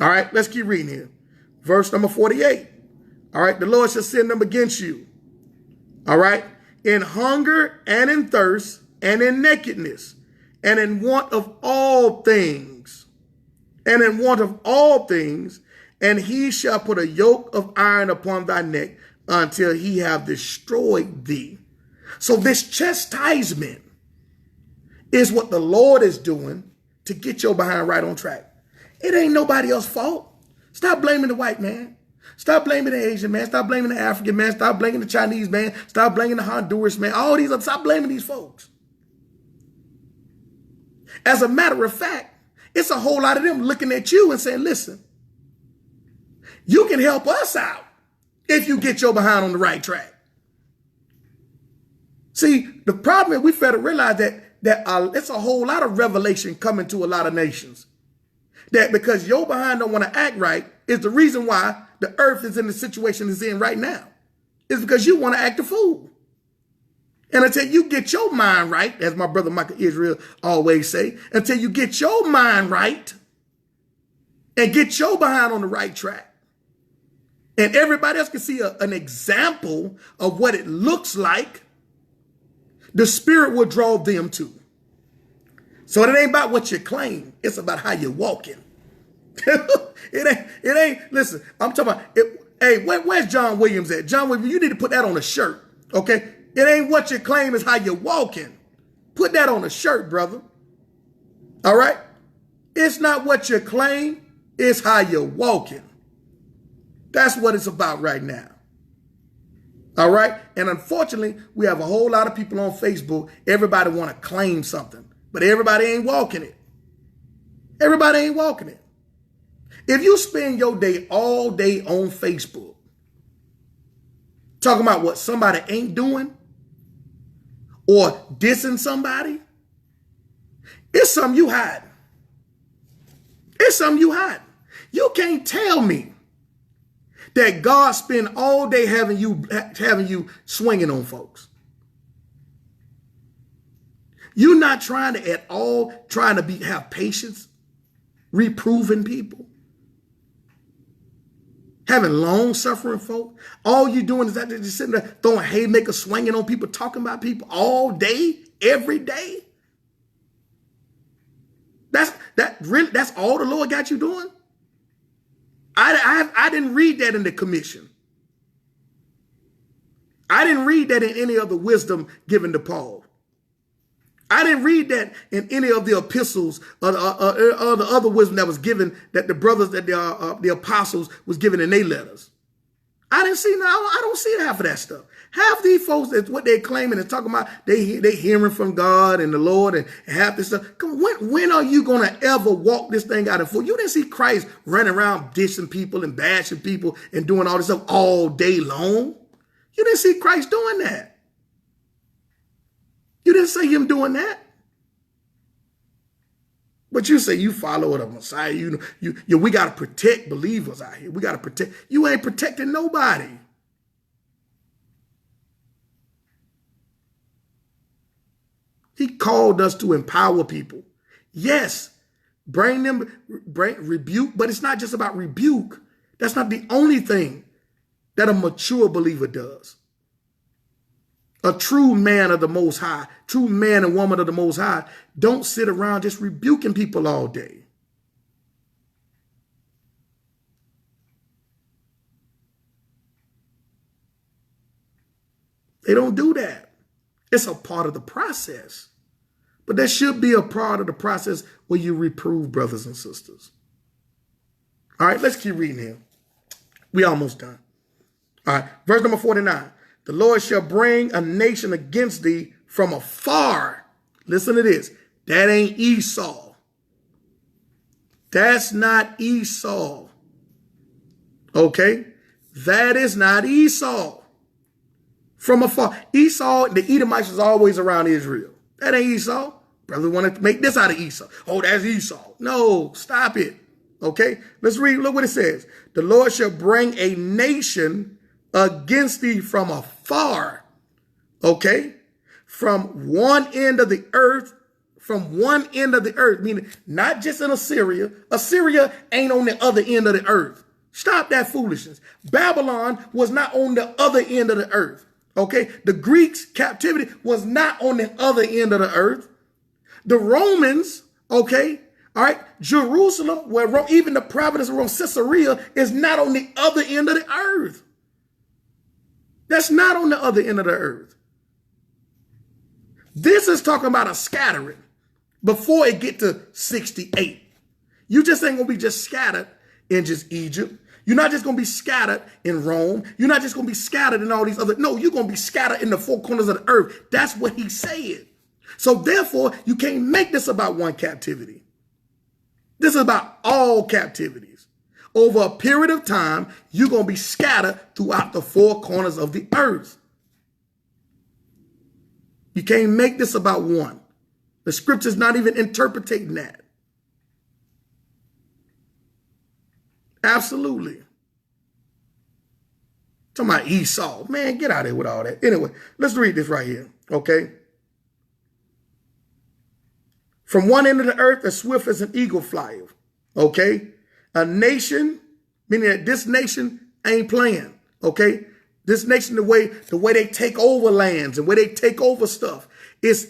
All right, let's keep reading here. Verse number 48. All right, the Lord shall send them against you. All right, in hunger and in thirst and in nakedness and in want of all things. And in want of all things. And he shall put a yoke of iron upon thy neck until he have destroyed thee. So this chastisement is what the Lord is doing to get your behind right on track. It ain't nobody else's fault. Stop blaming the white man. Stop blaming the Asian man. Stop blaming the African man. Stop blaming the Chinese man. Stop blaming the Honduras man. All these, stop blaming these folks. As a matter of fact, it's a whole lot of them looking at you and saying, listen, you can help us out if you get your behind on the right track. See, the problem is we fail to realize that it's a whole lot of revelation coming to a lot of nations. That because your behind don't want to act right is the reason why the earth is in the situation it's in right now. It's because you want to act a fool. And until you get your mind right, as my brother Michael Israel always say, until you get your mind right and get your behind on the right track, and everybody else can see an example of what it looks like, the Spirit will draw them to. So it ain't about what you claim. It's about how you're walking. It ain't, listen, I'm talking about, hey, where's John Williams at? John Williams, you need to put that on a shirt, okay? It ain't what you claim, it's how you're walking. Put that on a shirt, brother. All right? It's not what you claim, it's how you're walking. That's what it's about right now. All right? And unfortunately, we have a whole lot of people on Facebook. Everybody want to claim something, but everybody ain't walking it. Everybody ain't walking it. If you spend your day all day on Facebook talking about what somebody ain't doing or dissing somebody, it's something you hiding. It's something you hiding. You can't tell me that God spend all day having you swinging on folks. You're not trying to at all have patience, reproving people, having long suffering folk. All you doing is that they're just sitting there throwing haymakers, swinging on people, talking about people all day, every day. That's all the Lord got you doing. I didn't read that in the commission. I didn't read that in any of the wisdom given to Paul. I didn't read that in any of the epistles or the other wisdom that was given, that the brothers, that the apostles was given in their letters. I didn't see, I don't see half of that stuff. Half these folks, that's what they're claiming and talking about, they hearing from God and the Lord and half this stuff. When are you going to ever walk this thing out in full? You didn't see Christ running around dissing people and bashing people and doing all this stuff all day long. You didn't see Christ doing that. You didn't see him doing that. But you say you follow the Messiah. We got to protect believers out here. We got to protect. You ain't protecting nobody. He called us to empower people. Yes, rebuke, but it's not just about rebuke. That's not the only thing that a mature believer does. A true man of the Most High, true man and woman of the Most High, don't sit around just rebuking people all day. They don't do that. It's a part of the process. But there should be a part of the process where you reprove brothers and sisters. All right, let's keep reading here. We almost done. All right, verse number 49. The Lord shall bring a nation against thee from afar. Listen to this. That ain't Esau. That's not Esau. Okay? That is not Esau. From afar. Esau, the Edomites was always around Israel. That ain't Esau. Brother want to make this out of Esau. Oh, that's Esau. No, stop it. Okay? Let's read. Look what it says. The Lord shall bring a nation against thee from afar. Okay? From one end of the earth. From one end of the earth. Meaning not just in Assyria. Assyria ain't on the other end of the earth. Stop that foolishness. Babylon was not on the other end of the earth. Okay? The Greeks' captivity was not on the other end of the earth. The Romans, okay? All right? Jerusalem, where even the province of Rome, Caesarea, is not on the other end of the earth. That's not on the other end of the earth. This is talking about a scattering. before it get to 68. You just ain't going to be just scattered in just Egypt. You're not just going to be scattered in Rome. You're not just going to be scattered in all these other. No, you're going to be scattered in the four corners of the earth. That's what he said. So therefore, you can't make this about one captivity. This is about all captivities. Over a period of time, you're going to be scattered throughout the four corners of the earth. You can't make this about one. The scripture's not even interpreting that. Absolutely. Talking about Esau. Man, get out of here with all that. Anyway, let's read this right here, okay? From one end of the earth, as swift as an eagle flieth, okay? A nation, meaning that this nation ain't playing, okay? This nation, the way they take over lands and where they take over stuff, it's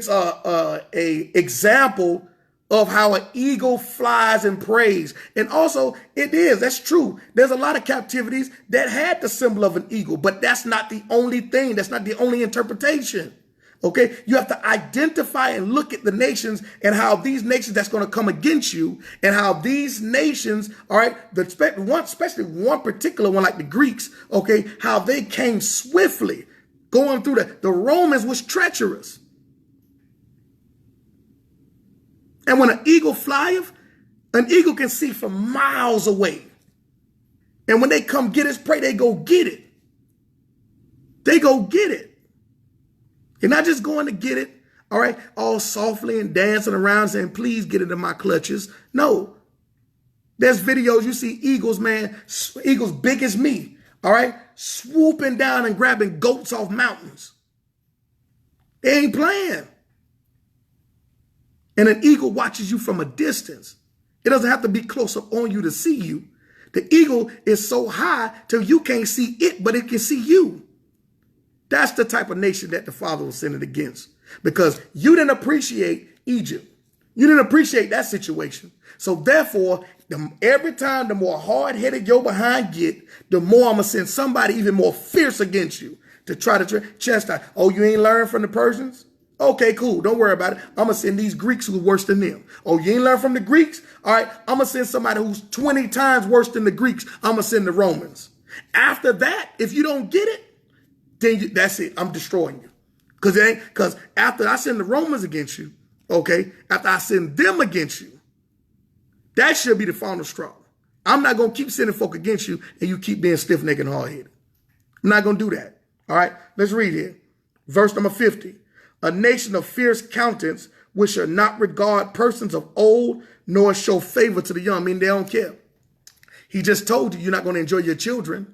a example of how an eagle flies and preys. And also, that's true. There's a lot of captivities that had the symbol of an eagle, but that's not the only thing. That's not the only interpretation. Okay, you have to identify and look at the nations and how these nations that's going to come against you and how these nations, all right, especially one particular one like the Greeks, okay, how they came swiftly going through the Romans was treacherous. And when an eagle flieth, an eagle can see from miles away. And when they come get his prey, they go get it. They go get it. You're not just going to get it, all right, all softly and dancing around saying, please get it in my clutches. No. There's videos you see eagles, man, eagles big as me, all right, swooping down and grabbing goats off mountains. They ain't playing. And an eagle watches you from a distance. It doesn't have to be close up on you to see you. The eagle is so high till you can't see it, but it can see you. That's the type of nation that the Father was sending against, because you didn't appreciate Egypt. You didn't appreciate that situation. So therefore, every time the more hard-headed your behind get, the more I'm going to send somebody even more fierce against you to try to chastise. Oh, you ain't learned from the Persians? Okay, cool. Don't worry about it. I'm going to send these Greeks who's worse than them. Oh, you ain't learned from the Greeks? All right, I'm going to send somebody who's 20 times worse than the Greeks. I'm going to send the Romans. After that, if you don't get it, then that's it. I'm destroying you. Because after I send the Romans against you, okay, after I send them against you, that should be the final straw. I'm not going to keep sending folk against you and you keep being stiff-necked and hard-headed. I'm not going to do that. All right, let's read here. Verse number 50. A nation of fierce countenance which shall not regard persons of old nor show favor to the young. I mean, they don't care. He just told you you're not going to enjoy your children.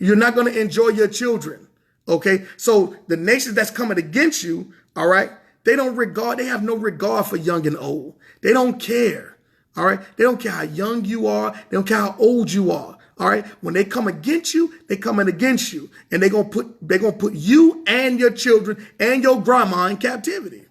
You're not going to enjoy your children, okay? So the nations that's coming against you, all right, they have no regard for young and old. They don't care, all right? They don't care how young you are. They don't care how old you are, all right? When they come against you, they coming against you. And they're going to put you and your children and your grandma in captivity.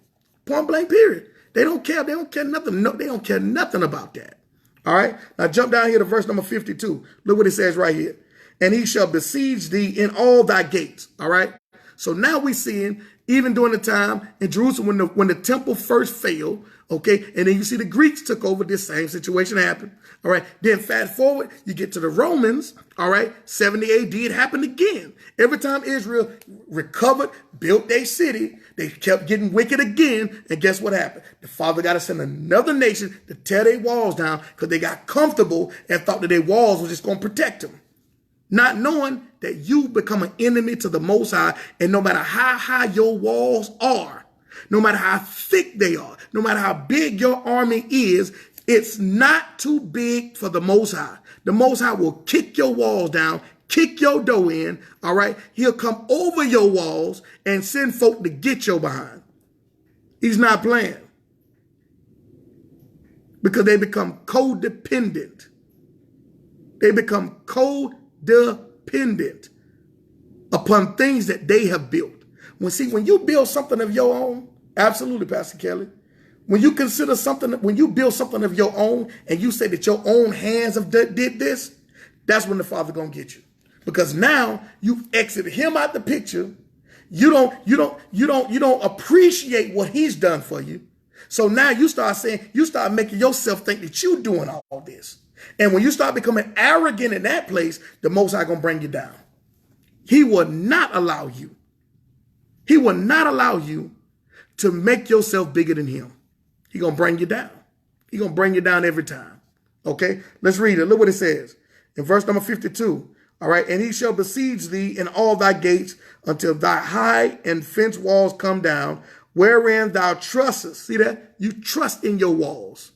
Point blank, period. They don't care. They don't care nothing. No, they don't care nothing about that, all right? Now jump down here to verse number 52. Look what it says right here. And he shall besiege thee in all thy gates. All right. So now we seeing, even during the time in Jerusalem when the temple first failed, okay, and then you see the Greeks took over, this same situation happened. All right. Then fast forward, you get to the Romans. All right. 70 AD, it happened again. Every time Israel recovered, built their city, they kept getting wicked again. And guess what happened? The Father got to send another nation to tear their walls down because they got comfortable and thought that their walls were just going to protect them. Not knowing that you become an enemy to the Most High, and no matter how high your walls are, no matter how thick they are, no matter how big your army is, it's not too big for the Most High. The Most High will kick your walls down, kick your door in, all right? He'll come over your walls and send folk to get your behind. He's not playing. Because they become codependent. They become codependent upon things that they have built. When you build something of your own, absolutely, Pastor Kelly. When you consider something, when you build something of your own and you say that your own hands have did this, that's when the Father gonna get you. Because now you've exited him out the picture. You don't appreciate what he's done for you. So now you start making yourself think that you're doing all this. And when you start becoming arrogant in that place, the Most High gonna bring you down. He will not allow you. He will not allow you to make yourself bigger than him. He gonna bring you down. He gonna bring you down every time. Okay, let's read it. Look what it says in verse number 52. All right, and he shall besiege thee in all thy gates until thy high and fenced walls come down, wherein thou trustest. See that? You trust in your walls.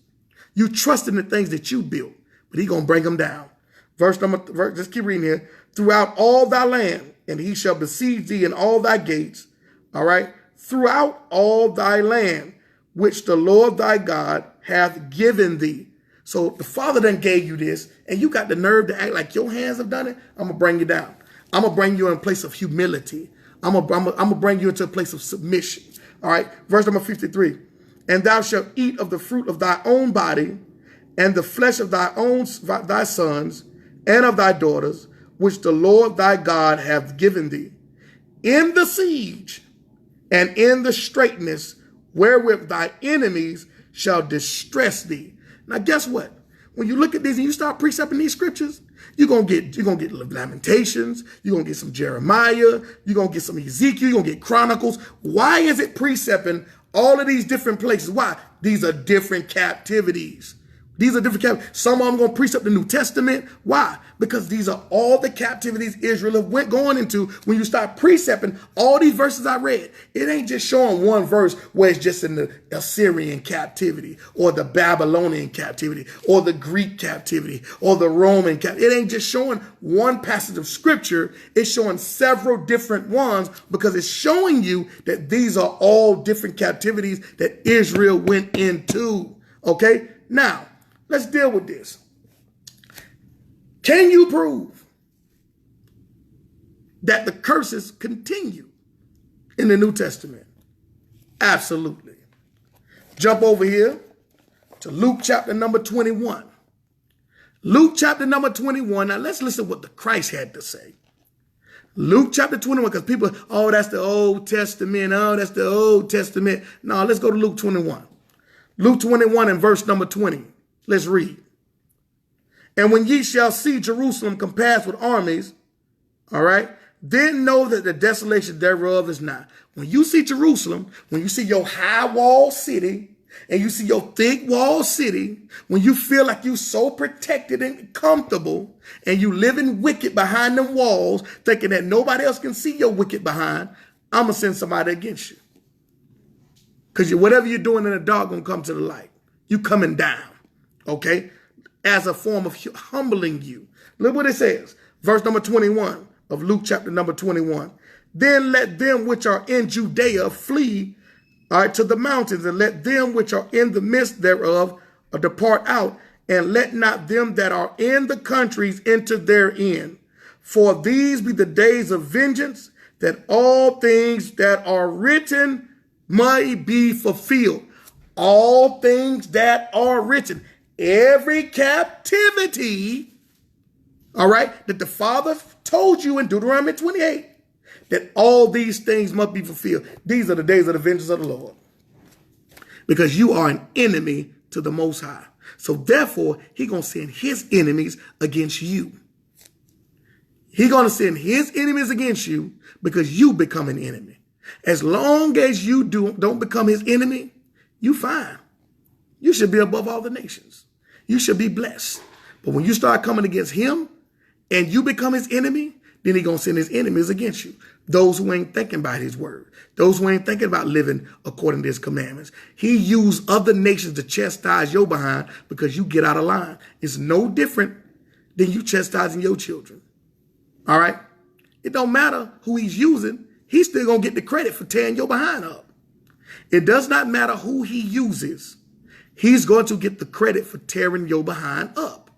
You trust in the things that you built, but he gonna bring them down. Just keep reading here. Throughout all thy land, and he shall besiege thee in all thy gates. All right, throughout all thy land, which the Lord thy God hath given thee. So the Father done gave you this, and you got the nerve to act like your hands have done it. I'm gonna bring you down. I'm gonna bring you in a place of humility. I'm gonna bring you into a place of submission. All right, verse number 53. And thou shalt eat of the fruit of thy own body, and the flesh of thy sons, and of thy daughters, which the Lord thy God hath given thee, in the siege and in the straitness, wherewith thy enemies shall distress thee. Now, guess what? When you look at these and you start precepting these scriptures, you're gonna get Lamentations, you're gonna get some Jeremiah, you're gonna get some Ezekiel, you're gonna get Chronicles. Why is it precepting all of these different places? Why? These are different captivities. These are different captivities. Some of them going to precept the New Testament. Why? Because these are all the captivities Israel went going into. When you start precepting all these verses I read, it ain't just showing one verse where it's just in the Assyrian captivity or the Babylonian captivity or the Greek captivity or the Roman captivity. It ain't just showing one passage of scripture. It's showing several different ones because it's showing you that these are all different captivities that Israel went into. Okay? Now, let's deal with this. Can you prove that the curses continue in the New Testament? Absolutely. Jump over here to Luke chapter number 21. Luke chapter number 21. Now let's listen to what the Christ had to say. Luke chapter 21, because people, oh, that's the Old Testament. Oh, that's the Old Testament. No, let's go to Luke 21. Luke 21 and verse number 20. Let's read. And when ye shall see Jerusalem compassed with armies, all right, then know that the desolation thereof is nigh. When you see Jerusalem, when you see your high wall city, and you see your thick wall city, when you feel like you so protected and comfortable, and you living wicked behind them walls, thinking that nobody else can see your wicked behind, I'm going to send somebody against you. Because whatever you're doing in the dark going to come to the light. You coming down. Okay, as a form of humbling you. Look what it says. Verse number 21 of Luke chapter number 21. Then let them which are in Judea flee, all right, to the mountains, and let them which are in the midst thereof depart out, and let not them that are in the countries enter therein. For these be the days of vengeance, that all things that are written may be fulfilled. All things that are written. Every captivity, all right, that the Father told you in Deuteronomy 28, that all these things must be fulfilled. These are the days of the vengeance of the Lord. Because you are an enemy to the Most High. So therefore, he's going to send his enemies against you. He's going to send his enemies against you because you become an enemy. As long as you don't become his enemy, you fine. You should be above all the nations. You should be blessed. But when you start coming against him and you become his enemy, then he's going to send his enemies against you. Those who ain't thinking about his word. Those who ain't thinking about living according to his commandments. He used other nations to chastise your behind because you get out of line. It's no different than you chastising your children. All right? It don't matter who he's using. He's still going to get the credit for tearing your behind up. It does not matter who he uses. He's going to get the credit for tearing your behind up.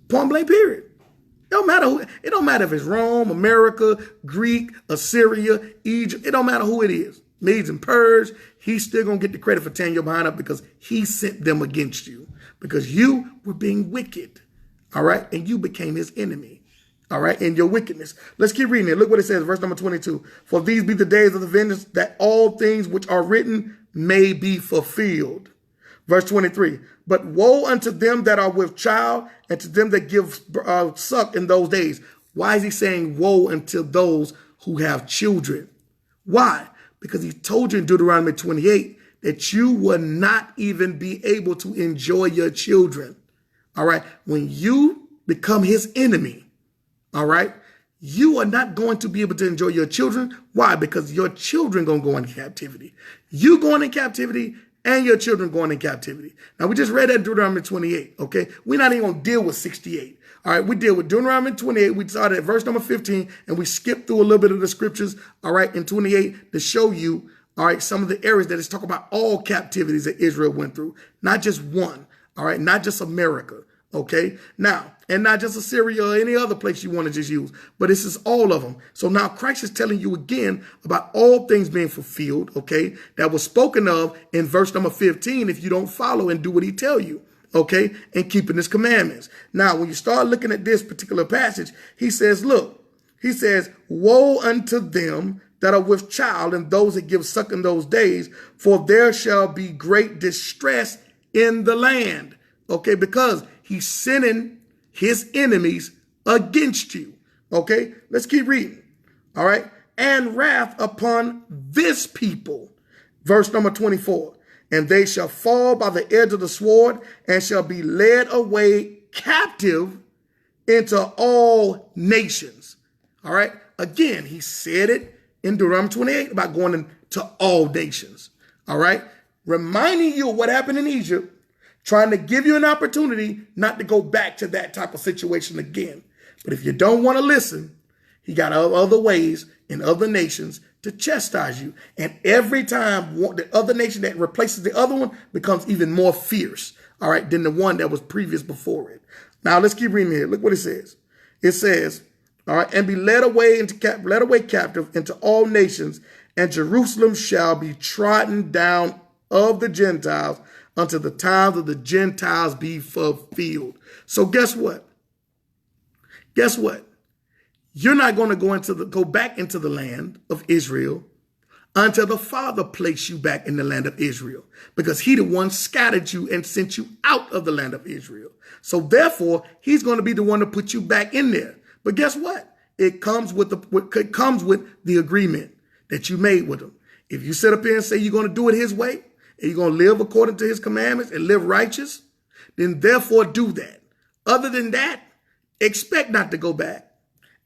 Point blank, period. It don't matter who, it don't matter if it's Rome, America, Greek, Assyria, Egypt. It don't matter who it is. Medes and Purge. He's still going to get the credit for tearing your behind up because he sent them against you. Because you were being wicked. All right? And you became his enemy. All right, in your wickedness. Let's keep reading it. Look what it says, verse number 22. For these be the days of the vengeance, that all things which are written may be fulfilled. Verse 23, but woe unto them that are with child and to them that give suck in those days. Why is he saying woe unto those who have children? Why? Because he told you in Deuteronomy 28 that you will not even be able to enjoy your children. All right. When you become his enemy, all right, you are not going to be able to enjoy your children. Why? Because your children going to go into captivity. You going in captivity and your children going in captivity. Now, we just read that in Deuteronomy 28, okay? We're not even going to deal with 68. All right, we deal with Deuteronomy 28. We started at verse number 15, and we skipped through a little bit of the scriptures, all right, in 28 to show you, all right, some of the areas that is talking about all captivities that Israel went through, not just one, all right, not just America, okay? Now, and not just Assyria or any other place you want to just use, but this is all of them. So now Christ is telling you again about all things being fulfilled, okay, that was spoken of in verse number 15 if you don't follow and do what he tell you, okay, and keeping his commandments. Now, when you start looking at this particular passage, he says, look, he says, woe unto them that are with child and those that give suck in those days, for there shall be great distress in the land, okay, because he's sending his enemies against you. Okay, let's keep reading. All right. And wrath upon this people. Verse number 24. And they shall fall by the edge of the sword and shall be led away captive into all nations. All right. Again, he said it in Deuteronomy 28 about going into all nations. All right. Reminding you of what happened in Egypt, trying to give you an opportunity not to go back to that type of situation again. But if you don't want to listen, he got other ways in other nations to chastise you. And every time the other nation that replaces the other one becomes even more fierce, all right, than the one that was previous before it. Now, let's keep reading here. Look what it says. It says, all right, and be led away captive into all nations, and Jerusalem shall be trodden down of the Gentiles until the times of the Gentiles be fulfilled. So guess what? Guess what? You're not going to go back into the land of Israel until the Father place you back in the land of Israel, because he the one scattered you and sent you out of the land of Israel. So therefore, he's going to be the one to put you back in there. But guess what? It comes with the agreement that you made with him. If you sit up here and say you're going to do it his way, and you're going to live according to his commandments and live righteous, then therefore do that. Other than that, expect not to go back.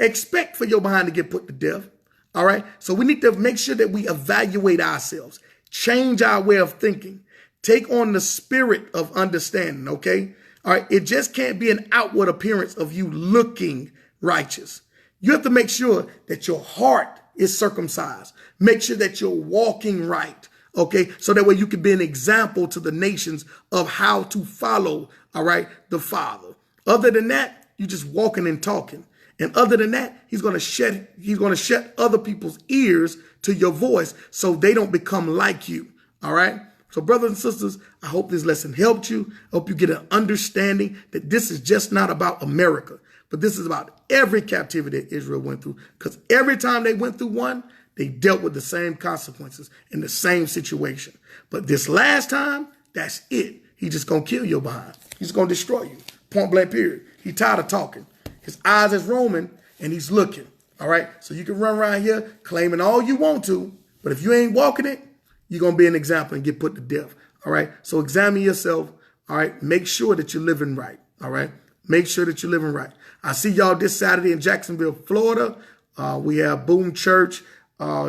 Expect for your behind to get put to death. All right. So we need to make sure that we evaluate ourselves, change our way of thinking, take on the spirit of understanding. OK. All right. It just can't be an outward appearance of you looking righteous. You have to make sure that your heart is circumcised. Make sure that you're walking right. OK, so that way you can be an example to the nations of how to follow. All right, the Father. Other than that, you're just walking and talking. And other than that, he's going to shut other people's ears to your voice so they don't become like you. All right. So brothers and sisters, I hope this lesson helped you. I hope you get an understanding that this is just not about America, but this is about every captivity that Israel went through, because every time they went through one, they dealt with the same consequences in the same situation. But this last time, that's it. He's just going to kill your behind. He's going to destroy you. Point blank period. He's tired of talking. His eyes is roaming and he's looking. All right. So you can run around here claiming all you want to, but if you ain't walking it, you're going to be an example and get put to death. All right. So examine yourself. All right. Make sure that you're living right. All right. Make sure that you're living right. I see y'all this Saturday in Jacksonville, Florida. We have Boom Church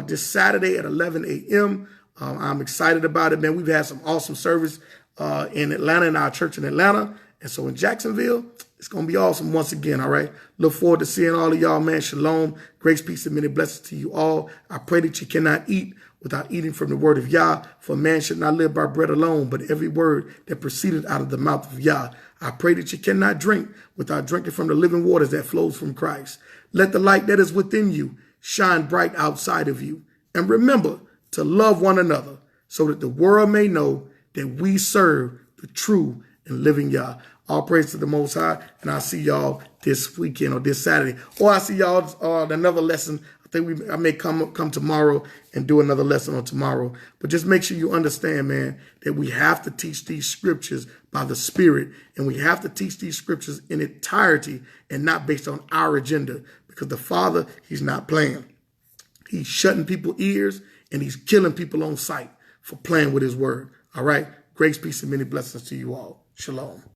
this Saturday at 11 a.m. I'm excited about it, man. We've had some awesome service in Atlanta, in our church in Atlanta. And so in Jacksonville, it's going to be awesome once again, all right? Look forward to seeing all of y'all, man. Shalom, grace, peace, and many blessings to you all. I pray that you cannot eat without eating from the word of Yah, for man should not live by bread alone, but every word that proceeded out of the mouth of Yah. I pray that you cannot drink without drinking from the living waters that flows from Christ. Let the light that is within you shine bright outside of you. And remember to love one another so that the world may know that we serve the true and living Yah. All praise to the Most High. And I'll see y'all this weekend or this Saturday. Or I'll see y'all another lesson I think I may come tomorrow and do another lesson on tomorrow. But just make sure you understand, man, that we have to teach these scriptures by the Spirit, and we have to teach these scriptures in entirety and not based on our agenda, because the Father, he's not playing. He's shutting people's ears and he's killing people on sight for playing with his word. All right. Grace, peace, and many blessings to you all. Shalom.